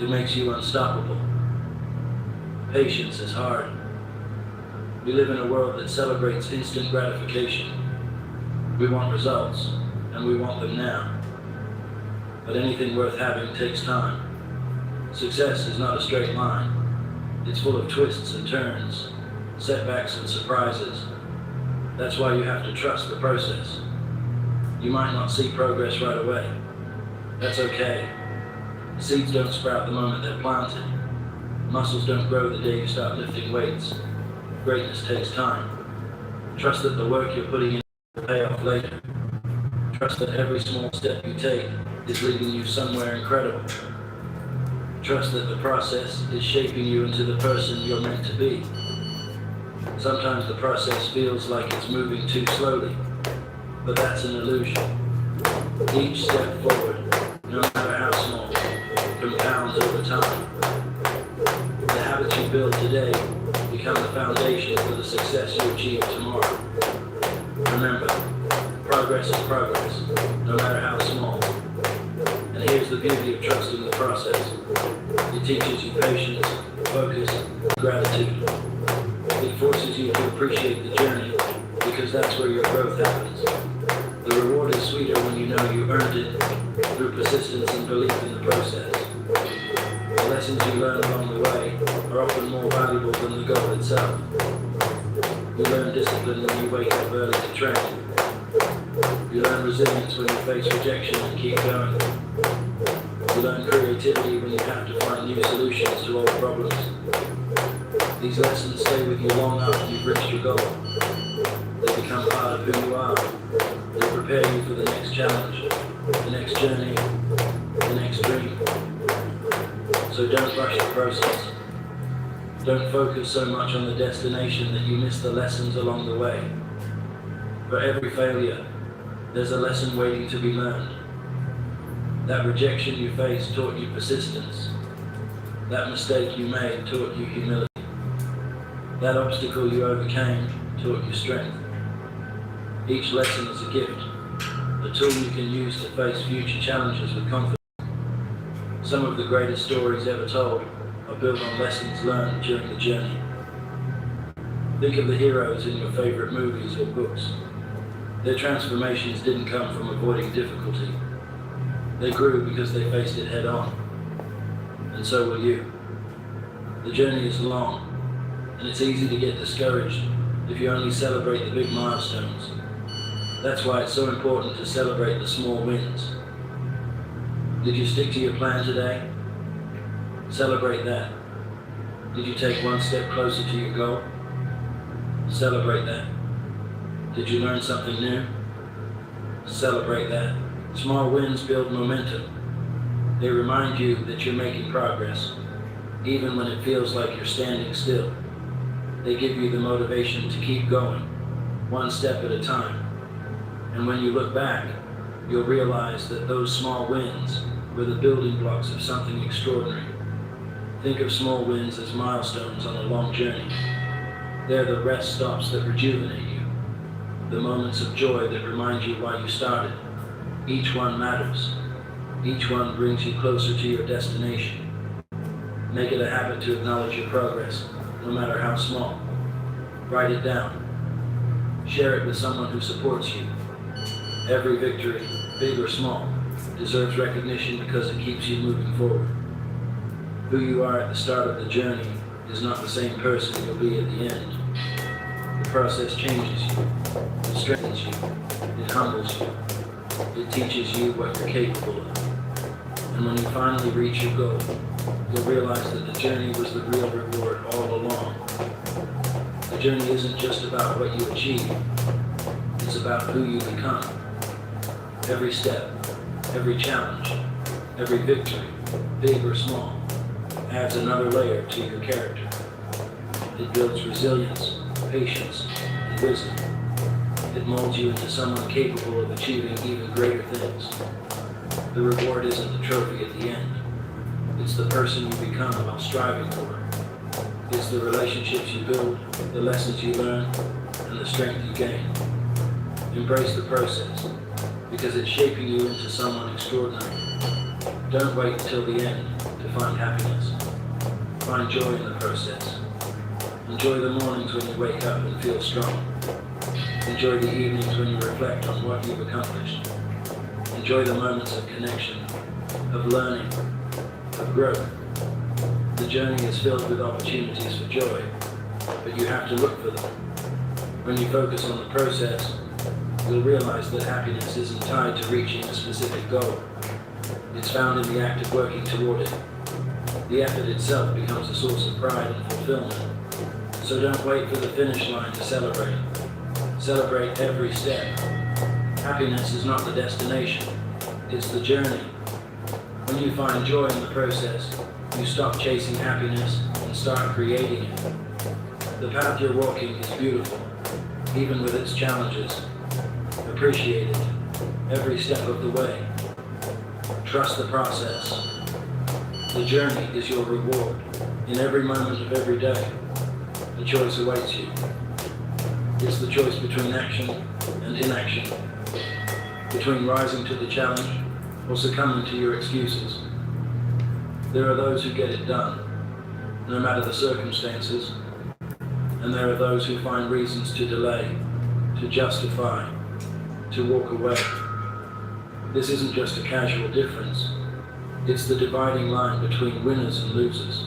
it makes you unstoppable. Patience is hard. We live in a world that celebrates instant gratification. We want results, and we want them now. But anything worth having takes time. Success is not a straight line. It's full of twists and turns, setbacks and surprises. That's why you have to trust the process. You might not see progress right away. That's okay. Seeds don't sprout the moment they're planted. Muscles don't grow the day you start lifting weights. Greatness takes time. Trust that the work you're putting in will pay off later. Trust that every small step you take is leading you somewhere incredible. Trust that the process is shaping you into the person you're meant to be. Sometimes the process feels like it's moving too slowly, but that's an illusion. Each step forward, no matter how small, compounds over time. The habits you build today become the foundation for the success you achieve tomorrow. Remember, progress is progress, no matter how small. And here's the beauty of trusting the process. It teaches you patience, focus, and gratitude. It forces you to appreciate the journey because that's where your growth happens. The reward is sweeter when you know you earned it through persistence and belief in the process. The lessons you learn along the way are often more valuable than the goal itself. You learn discipline when you wake up early to train. You learn resilience when you face rejection and keep going. You learn creativity when you have to find new solutions to old problems. These lessons stay with you long after you've reached your goal. They become part of who you are. They prepare you for the next challenge, the next journey, the next dream. So don't rush the process. Don't focus so much on the destination that you miss the lessons along the way. For every failure, there's a lesson waiting to be learned. That rejection you faced taught you persistence. That mistake you made taught you humility. That obstacle you overcame taught you strength. Each lesson is a gift, a tool you can use to face future challenges with confidence. Some of the greatest stories ever told are built on lessons learned during the journey. Think of the heroes in your favorite movies or books. Their transformations didn't come from avoiding difficulty. They grew because they faced it head on. And so will you. The journey is long, and it's easy to get discouraged if you only celebrate the big milestones. That's why it's so important to celebrate the small wins. Did you stick to your plan today? Celebrate that. Did you take one step closer to your goal? Celebrate that. Did you learn something new? Celebrate that. Small wins build momentum. They remind you that you're making progress, even when it feels like you're standing still. They give you the motivation to keep going, one step at a time. And when you look back, you'll realize that those small wins were the building blocks of something extraordinary. Think of small wins as milestones on a long journey. They're the rest stops that rejuvenate you, the moments of joy that remind you why you started. Each one matters. Each one brings you closer to your destination. Make it a habit to acknowledge your progress, no matter how small. Write it down. Share it with someone who supports you. Every victory, big or small, deserves recognition because it keeps you moving forward. Who you are at the start of the journey is not the same person you'll be at the end. The process changes you, it strengthens you, it humbles you, it teaches you what you're capable of. And when you finally reach your goal, you'll realize that the journey was the real reward all along. The journey isn't just about what you achieve, it's about who you become. Every step, every challenge, every victory, big or small, adds another layer to your character. It builds resilience, patience, and wisdom. It molds you into someone capable of achieving even greater things. The reward isn't the trophy at the end. It's the person you become while striving for. It's the relationships you build, the lessons you learn, and the strength you gain. Embrace the process, because it's shaping you into someone extraordinary. Don't wait until the end to find happiness. Find joy in the process. Enjoy the mornings when you wake up and feel strong. Enjoy the evenings when you reflect on what you've accomplished. Enjoy the moments of connection, of learning, of growth. The journey is filled with opportunities for joy, but you have to look for them. When you focus on the process, you'll realize that happiness isn't tied to reaching a specific goal. It's found in the act of working toward it. The effort itself becomes a source of pride and fulfillment. So don't wait for the finish line to celebrate. Celebrate every step. Happiness is not the destination, it's the journey. When you find joy in the process, you stop chasing happiness and start creating it. The path you're walking is beautiful, even with its challenges. Appreciate it, every step of the way. Trust the process. The journey is your reward. In every moment of every day, the choice awaits you. It's the choice between action and inaction, between rising to the challenge or succumbing to your excuses. There are those who get it done, no matter the circumstances, and there are those who find reasons to delay, to justify, to walk away. This isn't just a casual difference. It's the dividing line between winners and losers,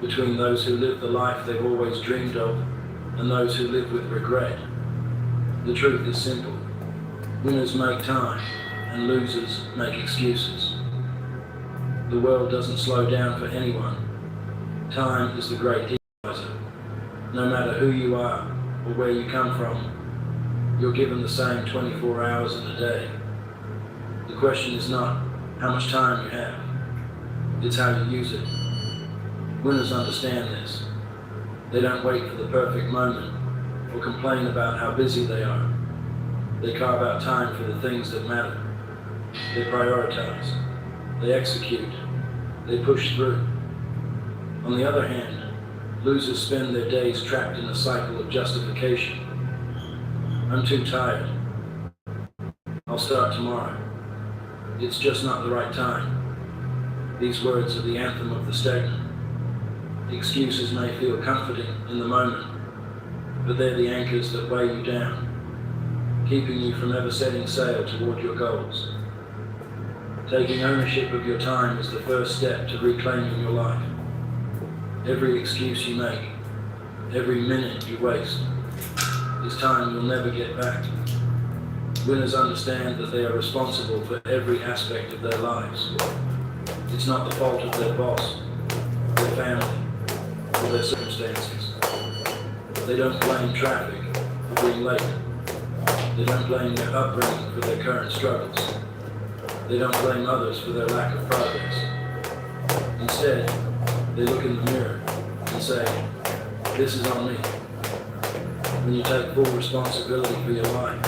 between those who live the life they've always dreamed of and those who live with regret. The truth is simple. Winners make time and losers make excuses. The world doesn't slow down for anyone. Time is the great equalizer. No matter who you are or where you come from, you're given the same 24 hours in a day. The question is not how much time you have, it's how you use it. Winners understand this. They don't wait for the perfect moment or complain about how busy they are. They carve out time for the things that matter. They prioritize. They execute. They push through. On the other hand, losers spend their days trapped in a cycle of justification. I'm too tired. I'll start tomorrow. It's just not the right time. These words are the anthem of the stagnant. Excuses may feel comforting in the moment, but they're the anchors that weigh you down, keeping you from ever setting sail toward your goals. Taking ownership of your time is the first step to reclaiming your life. Every excuse you make, every minute you waste, is time you'll never get back. Winners understand that they are responsible for every aspect of their lives. It's not the fault of their boss, their family, or their circumstances. They don't blame traffic for being late. They don't blame their upbringing for their current struggles. They don't blame others for their lack of progress. Instead, they look in the mirror and say, this is on me. When you take full responsibility for your life,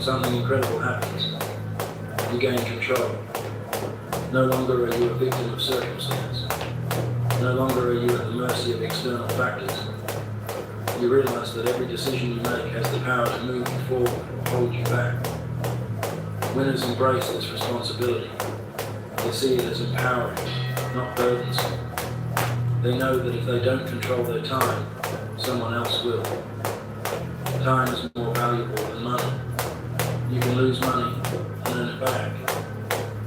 something incredible happens. You gain control. No longer are you a victim of circumstance. No longer are you at the mercy of external factors. You realize that every decision you make has the power to move you forward or hold you back. Winners embrace this responsibility. They see it as empowering, not burdensome. They know that if they don't control their time, someone else will. Time is more valuable than money. You can lose money and earn it back.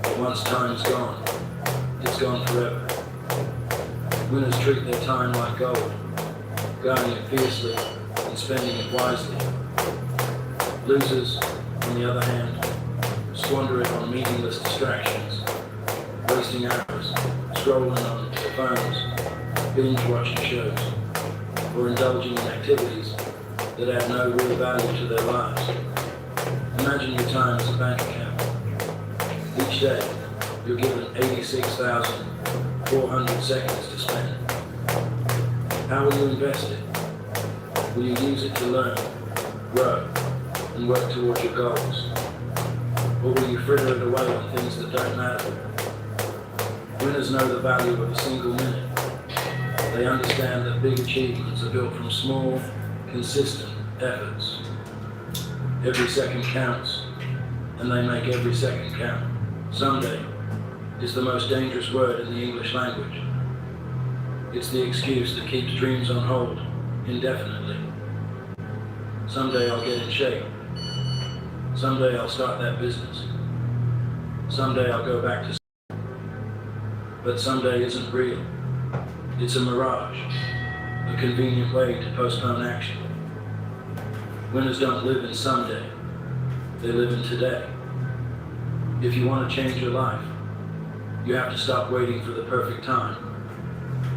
But once time is gone, it's gone forever. Winners treat their time like gold, guarding it fiercely and spending it wisely. Losers, on the other hand, squander it on meaningless distractions, wasting hours, scrolling on their phones, binge-watching shows, or indulging in activities that add no real value to their lives. Imagine your time as a bank account. Each day, you're given 86,400 seconds to spend. How will you invest it? Will you use it to learn, grow, and work towards your goals? Or will you fritter it away on things that don't matter? Winners know the value of a single minute. They understand that big achievements are built from small, consistent efforts. Every second counts, and they make every second count. Someday is the most dangerous word in the English language. It's the excuse that keeps dreams on hold indefinitely. Someday I'll get in shape. Someday I'll start that business. Someday I'll go back to school. But someday isn't real. It's a mirage, a convenient way to postpone action. Winners don't live in someday. They live in today. If you want to change your life, you have to stop waiting for the perfect time.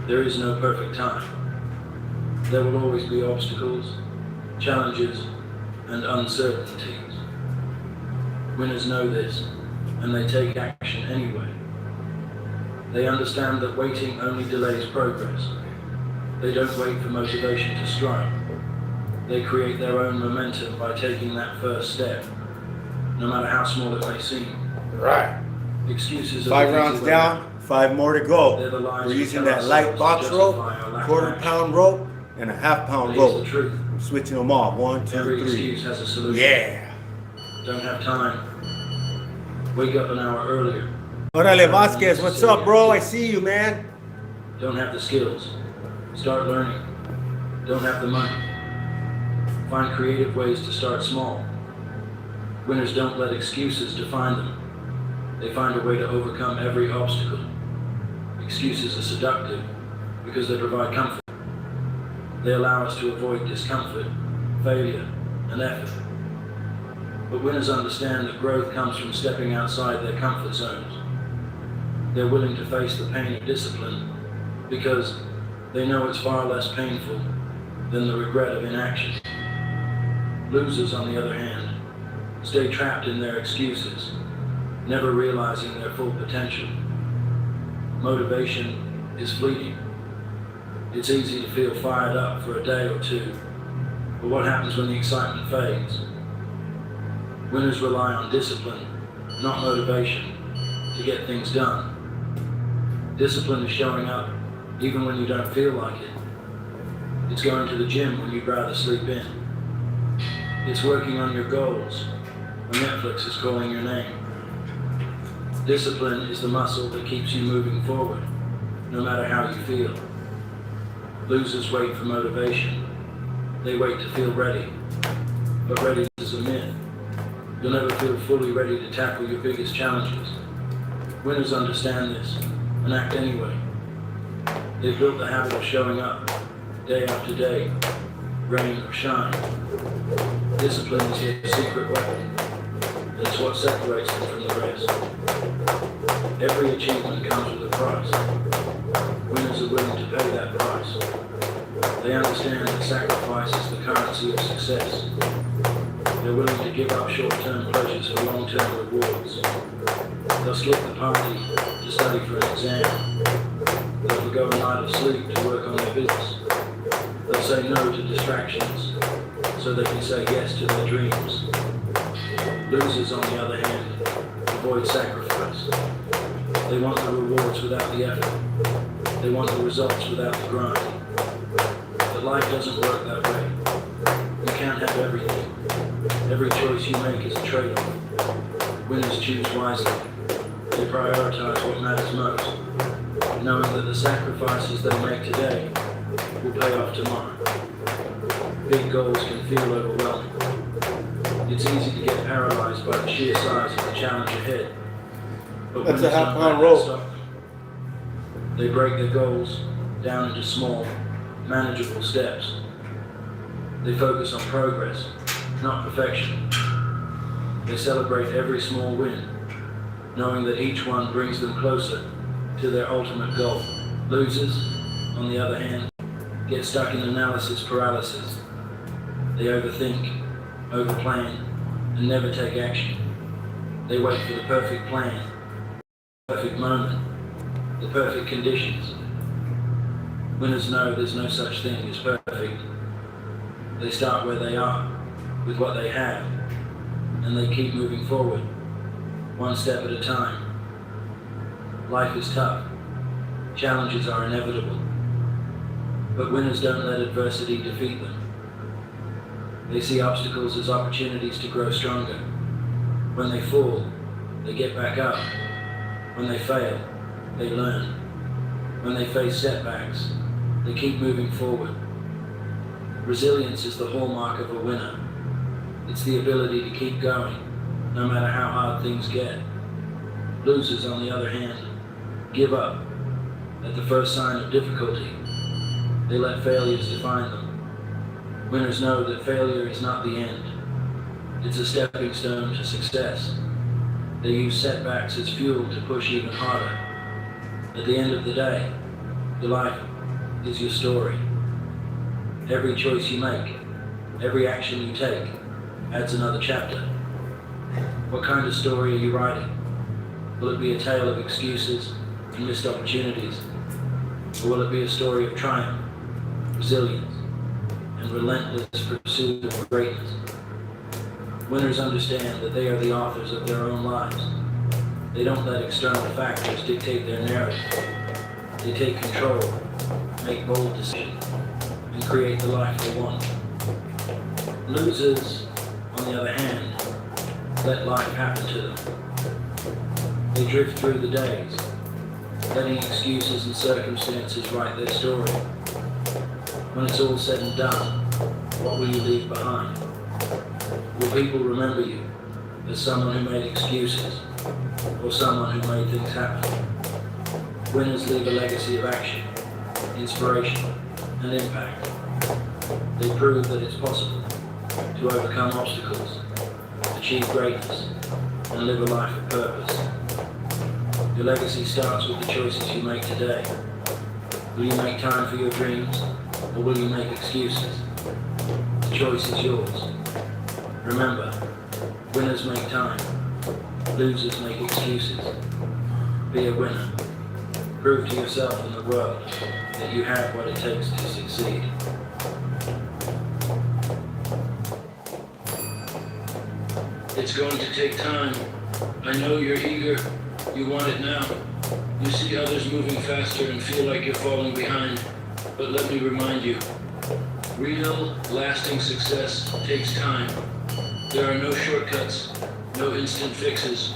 There is no perfect time. There will always be obstacles, challenges, and uncertainties. Winners know this, and they take action anyway. They understand that waiting only delays progress. They don't wait for motivation to strike. They create their own momentum by taking that first step, no matter how small it may seem. Right. Excuses are 5 the rounds easy way down, out. 5 more to go. They're the lies We're we using tell that light ourselves box to rope, justify our lack of quarter action. pound rope, and a half pound But here's the rope. truth. I'm switching them off. 1, 2, Every 3. excuse has a solution. Yeah. Don't have time. Wake up an hour earlier. Orale Vasquez, what's up, bro? I see you, man. Don't have the skills. Start learning. Don't have the money. Find creative ways to start small. Winners don't let excuses define them. They find a way to overcome every obstacle. Excuses are seductive because they provide comfort. They allow us to avoid discomfort, failure, and effort. But winners understand that growth comes from stepping outside their comfort zones. They're willing to face the pain of discipline because they know it's far less painful than the regret of inaction. Losers, on the other hand, stay trapped in their excuses, never realizing their full potential. Motivation is fleeting, It's easy to feel fired up for a day or two, but what happens when the excitement fades? Winners rely on discipline, not motivation, to get things done. Discipline is showing up even when you don't feel like it. It's going to the gym when you'd rather sleep in. It's working on your goals when Netflix is calling your name. Discipline is the muscle that keeps you moving forward, no matter how you feel. Losers wait for motivation. They wait to feel ready. But ready is a myth. You'll never feel fully ready to tackle your biggest challenges. Winners understand this and act anyway. They've built the habit of showing up day after day, rain or shine. Discipline is their secret weapon. It's what separates them from the rest. Every achievement comes with a price. Winners are willing to pay that price. They understand that sacrifice is the currency of success. They're willing to give up short-term pleasures for long-term rewards. They'll skip the party to study for an exam. They'll forgo a night of sleep to work on their business. They'll say no to distractions so they can say yes to their dreams. Losers, on the other hand, avoid sacrifice. They want the rewards without the effort. They want the results without the grind. But life doesn't work that way. You can't have everything. Every choice you make is a trade-off. Winners choose wisely. They prioritize what matters most, knowing that the sacrifices they make today will pay off tomorrow. Big goals can feel overwhelming. It's easy to get paralyzed by the sheer size of the challenge ahead. But That's winners a half don't pound let rope. that stop them. They break their goals down into small, manageable steps. They focus on progress, not perfection. They celebrate every small win, knowing that each one brings them closer to their ultimate goal. Losers, on the other hand, get stuck in analysis paralysis. They overthink, overplan, and never take action. They wait for the perfect plan, the perfect moment, the perfect conditions. Winners know there's no such thing as perfect. They start where they are, with what they have, and they keep moving forward, one step at a time. Life is tough. Challenges are inevitable. But winners don't let adversity defeat them. They see obstacles as opportunities to grow stronger. When they fall, they get back up. When they fail, they learn. When they face setbacks, they keep moving forward. Resilience is the hallmark of a winner. It's the ability to keep going, no matter how hard things get. Losers, on the other hand, give up at the first sign of difficulty. They let failures define them. Winners know that failure is not the end. It's a stepping stone to success. They use setbacks as fuel to push even harder. At the end of the day, your life is your story. Every choice you make, every action you take, adds another chapter. What kind of story are you writing? Will it be a tale of excuses and missed opportunities? Or will it be a story of triumph, resilience, and relentless pursuit of greatness? Winners understand that they are the authors of their own lives. They don't let external factors dictate their narrative. They take control, make bold decisions, and create the life they want. Losers, on the other hand, let life happen to them. They drift through the days, letting excuses and circumstances write their story. When it's all said and done, what will you leave behind? Will people remember you as someone who made excuses, or someone who made things happen? Winners leave a legacy of action, inspiration, and impact. They prove that it's possible to overcome obstacles, achieve greatness, and live a life of purpose. Your legacy starts with the choices you make today. Will you make time for your dreams, or will you make excuses? The choice is yours. Remember, winners make time, losers make excuses. Be a winner. Prove to yourself and the world that you have what it takes to succeed. It's going to take time. I know you're eager. You want it now. You see others moving faster and feel like you're falling behind. But let me remind you, real, lasting success takes time. There are no shortcuts, no instant fixes,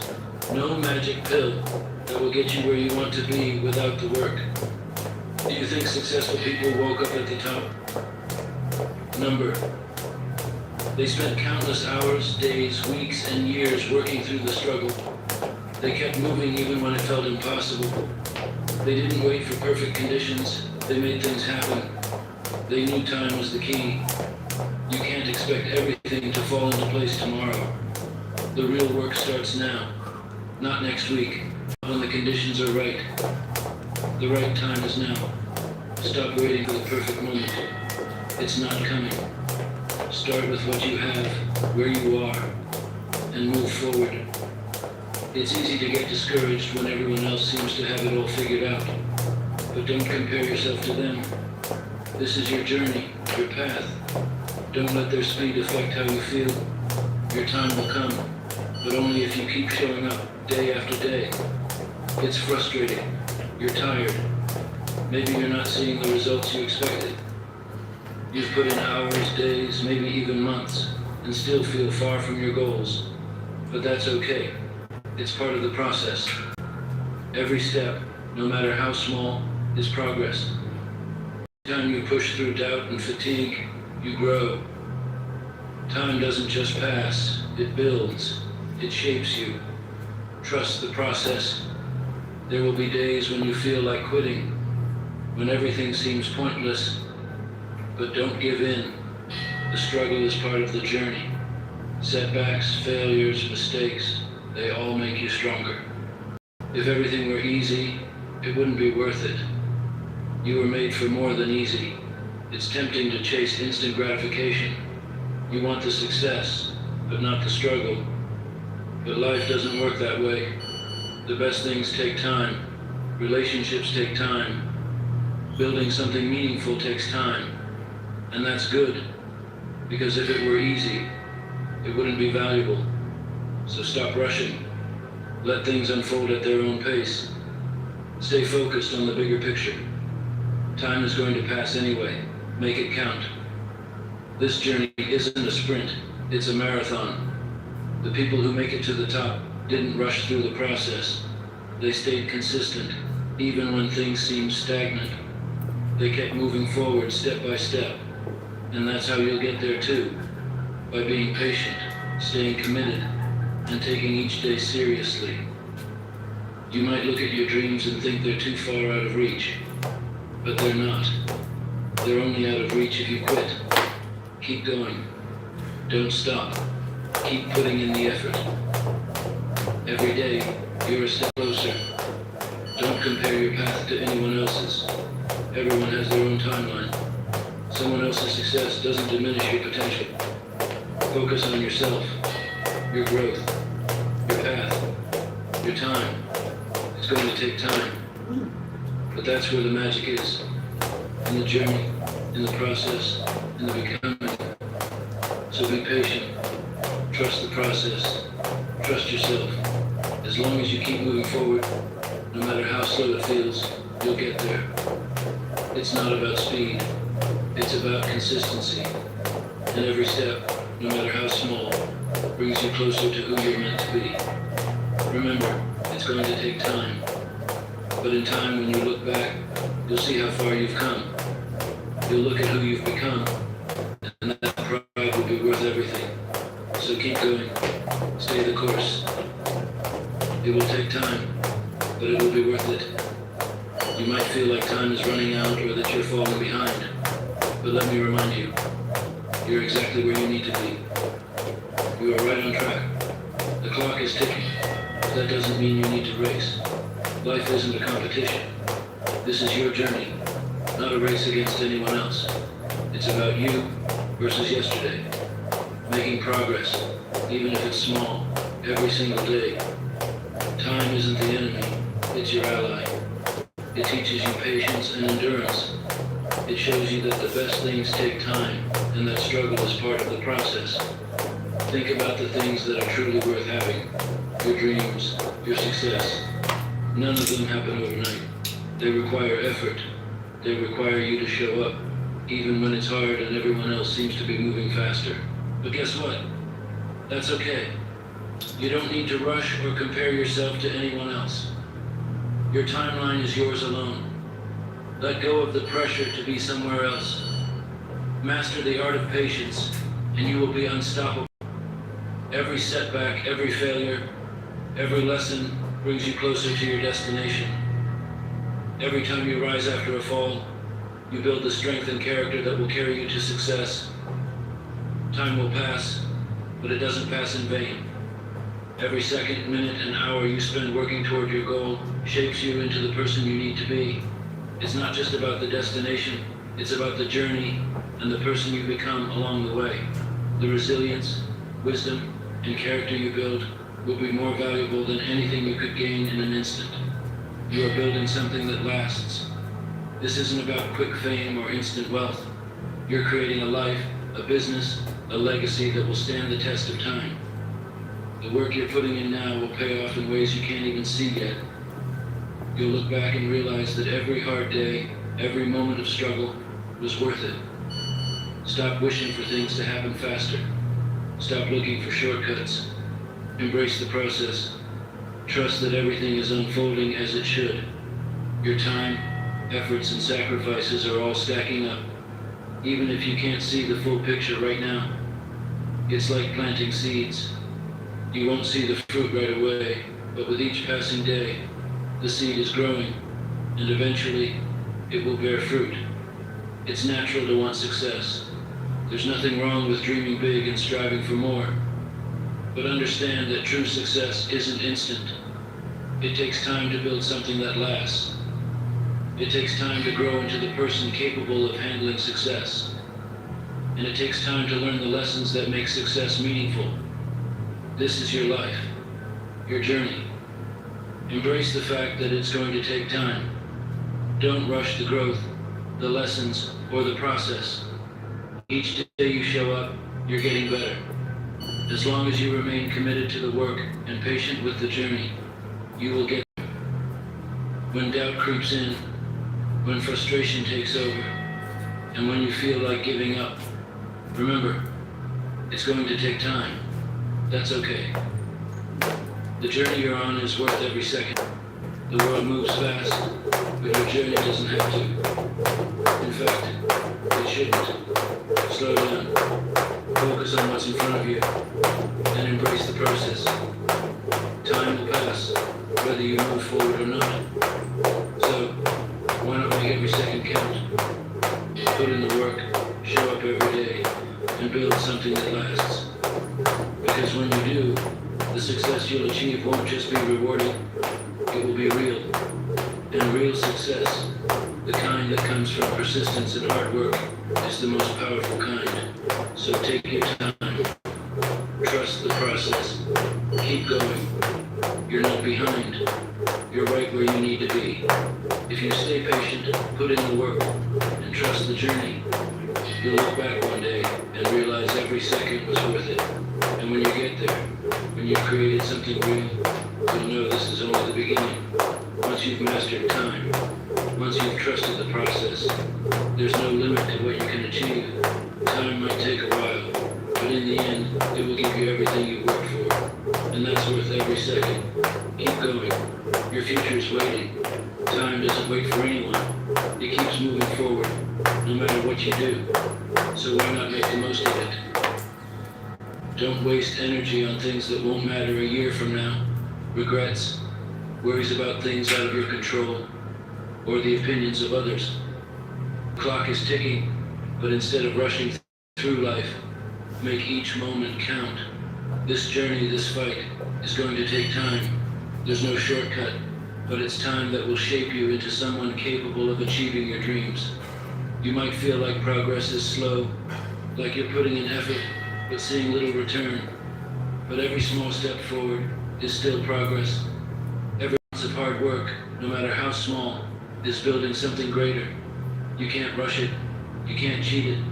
no magic pill that will get you where you want to be without the work. Do you think successful people woke up at the top? Number. They spent countless hours, days, weeks, and years working through the struggle. They kept moving even when it felt impossible. They didn't wait for perfect conditions. They made things happen. They knew time was the key. You can't expect everything to fall into place tomorrow. The real work starts now, not next week, when the conditions are right. The right time is now. Stop waiting for the perfect moment. It's not coming. Start with what you have, where you are, and move forward. It's easy to get discouraged when everyone else seems to have it all figured out. But don't compare yourself to them. This is your journey, your path. Don't let their speed affect how you feel. Your time will come, but only if you keep showing up day after day. It's frustrating. You're tired. Maybe you're not seeing the results you expected. You've put in hours, days, maybe even months, and still feel far from your goals. But that's okay. It's part of the process. Every step, no matter how small, is progress. Every time you push through doubt and fatigue, you grow. Time doesn't just pass, it builds, it shapes you. Trust the process. There will be days when you feel like quitting, when everything seems pointless. But don't give in. The struggle is part of the journey. Setbacks, failures, mistakes, they all make you stronger. If everything were easy, it wouldn't be worth it. You were made for more than easy. It's tempting to chase instant gratification. You want the success, but not the struggle. But life doesn't work that way. The best things take time. Relationships take time. Building something meaningful takes time. And that's good, because if it were easy, it wouldn't be valuable. So stop rushing. Let things unfold at their own pace. Stay focused on the bigger picture. Time is going to pass anyway. Make it count. This journey isn't a sprint, it's a marathon. The people who make it to the top didn't rush through the process. They stayed consistent, even when things seemed stagnant. They kept moving forward step by step. And that's how you'll get there too, by being patient, staying committed, and taking each day seriously. You might look at your dreams and think they're too far out of reach, but they're not. They're only out of reach if you quit. Keep going. Don't stop. Keep putting in the effort. Every day, you're a step closer. Don't compare your path to anyone else's. Everyone has their own timeline. Someone else's success doesn't diminish your potential. Focus on yourself, your growth, your path, your time. It's going to take time. But that's where the magic is. In the journey, in the process, in the becoming. So be patient. Trust the process. Trust yourself. As long as you keep moving forward, no matter how slow it feels, you'll get there. It's not about speed. It's about consistency. And every step, no matter how small, brings you closer to who you're meant to be. Remember, it's going to take time. But in time, when you look back, you'll see how far you've come. You'll look at who you've become, and that pride will be worth everything. So keep going. Stay the course. It will take time, but it will be worth it. You might feel like time is running out or that you're falling behind. But let me remind you, you're exactly where you need to be. You are right on track. The clock is ticking, but that doesn't mean you need to race. Life isn't a competition. This is your journey, not a race against anyone else. It's about you versus yesterday. Making progress, even if it's small, every single day. Time isn't the enemy, it's your ally. It teaches you patience and endurance. It shows you that the best things take time and that struggle is part of the process. Think about the things that are truly worth having. Your dreams, your success. None of them happen overnight. They require effort. They require you to show up, even when it's hard and everyone else seems to be moving faster. But guess what? That's okay. You don't need to rush or compare yourself to anyone else. Your timeline is yours alone. Let go of the pressure to be somewhere else. Master the art of patience, and you will be unstoppable. Every setback, every failure, every lesson brings you closer to your destination. Every time you rise after a fall, you build the strength and character that will carry you to success. Time will pass, but it doesn't pass in vain. Every second, minute, and hour you spend working toward your goal shapes you into the person you need to be. It's not just about the destination, it's about the journey and the person you become along the way. The resilience, wisdom, and character you build will be more valuable than anything you could gain in an instant. You are building something that lasts. This isn't about quick fame or instant wealth. You're creating a life, a business, a legacy that will stand the test of time. The work you're putting in now will pay off in ways you can't even see yet. You'll look back and realize that every hard day, every moment of struggle was worth it. Stop wishing for things to happen faster. Stop looking for shortcuts. Embrace the process. Trust that everything is unfolding as it should. Your time, efforts, and sacrifices are all stacking up, even if you can't see the full picture right now. It's like planting seeds. You won't see the fruit right away, but with each passing day, the seed is growing, and eventually, it will bear fruit. It's natural to want success. There's nothing wrong with dreaming big and striving for more. But understand that true success isn't instant. It takes time to build something that lasts. It takes time to grow into the person capable of handling success. And it takes time to learn the lessons that make success meaningful. This is your life, your journey. Embrace the fact that it's going to take time. Don't rush the growth, the lessons, or the process. Each day you show up, you're getting better. As long as you remain committed to the work and patient with the journey, you will get there. When doubt creeps in, when frustration takes over, and when you feel like giving up, remember, it's going to take time. That's okay. The journey you're on is worth every second. The world moves fast, but your journey doesn't have to. In fact, it shouldn't. Slow down. Focus on what's in front of you, and embrace the process. Time will pass, whether you move forward or not. So, why not make every second count? Put in the work, show up every day, and build something that lasts. Because when you do, the success you'll achieve won't just be rewarding, it will be real. And real success, the kind that comes from persistence and hard work, is the most powerful kind. So take your time. Trust the process. Keep going. You're not behind. You're right where you need to be. If you stay patient, put in the work, and trust the journey, you'll look back one day and realize every second was worth it. And when you get there, when you've created something real, you'll know this is only the beginning. Once you've mastered time, once you've trusted the process, there's no limit to what you can achieve. Time might take a while, but in the end, it will give you everything you worked for. And that's worth every second. Keep going. Your future is waiting. Time doesn't wait for anyone. It keeps moving forward, no matter what you do. So why not make the most of it? Don't waste energy on things that won't matter a year from now. Regrets, worries about things out of your control, or the opinions of others. The clock is ticking, but instead of rushing through life, make each moment count. This journey, this fight, is going to take time. There's no shortcut, but it's time that will shape you into someone capable of achieving your dreams. You might feel like progress is slow, like you're putting in effort, but seeing little return. But every small step forward is still progress. Every ounce of hard work, no matter how small, is building something greater. You can't rush it. You can't cheat it.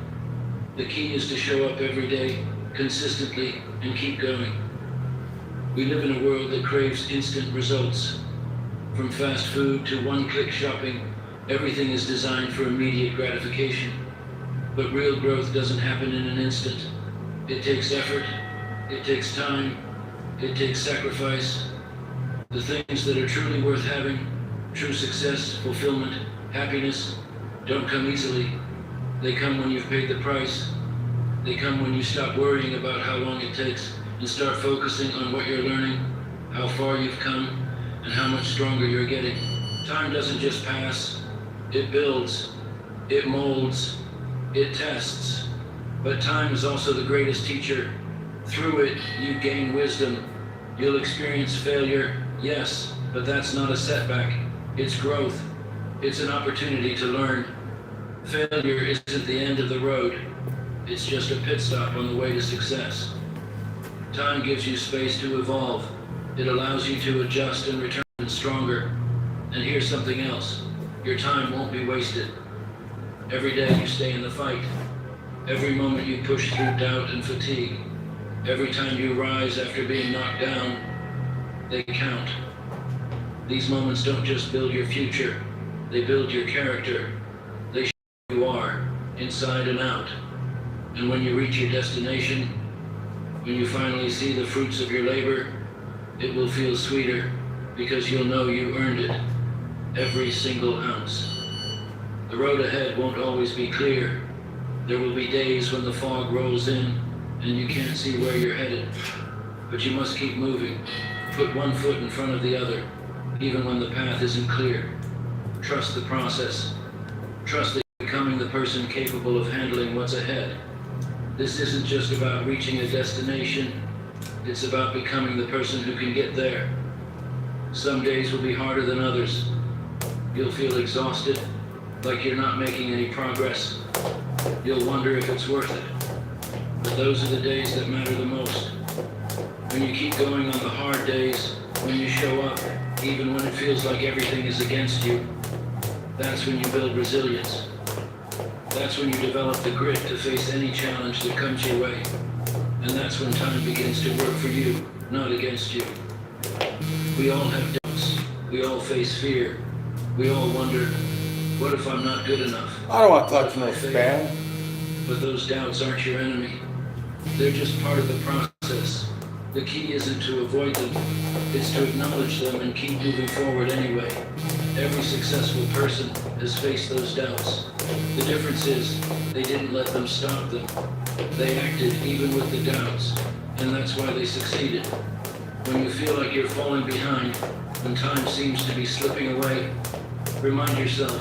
The key is to show up every day, consistently, and keep going. We live in a world that craves instant results. From fast food to one-click shopping, everything is designed for immediate gratification. But real growth doesn't happen in an instant. It takes effort, it takes time, it takes sacrifice. The things that are truly worth having, true success, fulfillment, happiness, don't come easily. They come when you've paid the price. They come when you stop worrying about how long it takes and start focusing on what you're learning, how far you've come, and how much stronger you're getting. Time doesn't just pass. It builds, it molds, it tests. But time is also the greatest teacher. Through it, you gain wisdom. You'll experience failure, yes, but that's not a setback. It's growth. It's an opportunity to learn. Failure isn't the end of the road. It's just a pit stop on the way to success. Time gives you space to evolve. It allows you to adjust and return stronger. And here's something else. Your time won't be wasted. Every day you stay in the fight. Every moment you push through doubt and fatigue. Every time you rise after being knocked down, they count. These moments don't just build your future, they build your character. They show who you are, inside and out. And when you reach your destination, when you finally see the fruits of your labor, it will feel sweeter because you'll know you earned it, every single ounce. The road ahead won't always be clear. There will be days when the fog rolls in and you can't see where you're headed. But you must keep moving. Put one foot in front of the other, even when the path isn't clear. Trust the process. Trust that you're becoming the person capable of handling what's ahead. This isn't just about reaching a destination. It's about becoming the person who can get there. Some days will be harder than others. You'll feel exhausted, like you're not making any progress. You'll wonder if it's worth it. But those are the days that matter the most. When you keep going on the hard days, when you show up, even when it feels like everything is against you, that's when you build resilience. That's when you develop the grit to face any challenge that comes your way. And that's when time begins to work for you, not against you. We all have doubts. We all face fear. We all wonder, what if I'm not good enough? I don't want to touch no spam. But those doubts aren't your enemy. They're just part of the process. The key isn't to avoid them, it's to acknowledge them and keep moving forward anyway. Every successful person has faced those doubts. The difference is, they didn't let them stop them. They acted even with the doubts, and that's why they succeeded. When you feel like you're falling behind, when time seems to be slipping away, remind yourself,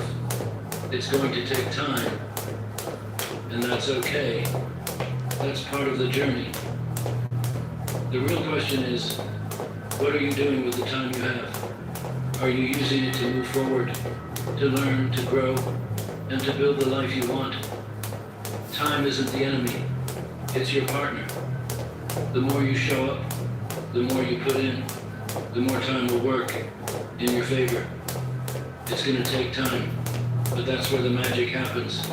it's going to take time. And that's okay. That's part of the journey. The real question is, what are you doing with the time you have? Are you using it to move forward, to learn, to grow, and to build the life you want? Time isn't the enemy, it's your partner. The more you show up, the more you put in, the more time will work in your favor. It's going to take time, but that's where the magic happens.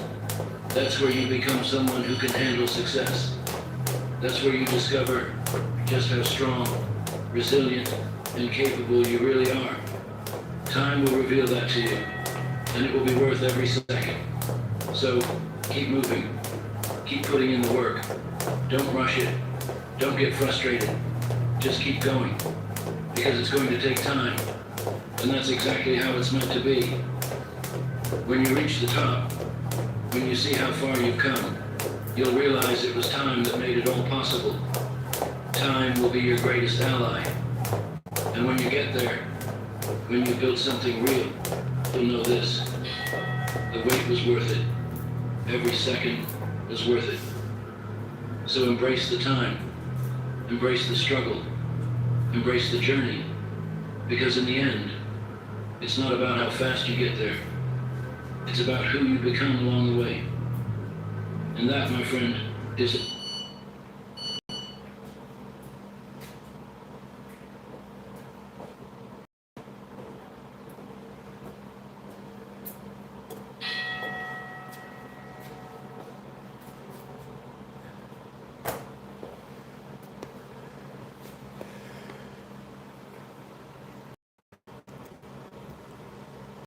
That's where you become someone who can handle success. That's where you discover just how strong, resilient, and capable you really are. Time will reveal that to you, and it will be worth every second. So, keep moving. Keep putting in the work. Don't rush it. Don't get frustrated. Just keep going, because it's going to take time, and that's exactly how it's meant to be. When you reach the top, when you see how far you've come, you'll realize it was time that made it all possible. Time will be your greatest ally. And when you get there, when you build something real, you'll know this. The wait was worth it. Every second was worth it. So embrace the time. Embrace the struggle. Embrace the journey. Because in the end, it's not about how fast you get there. It's about who you become along the way. And that, my friend, is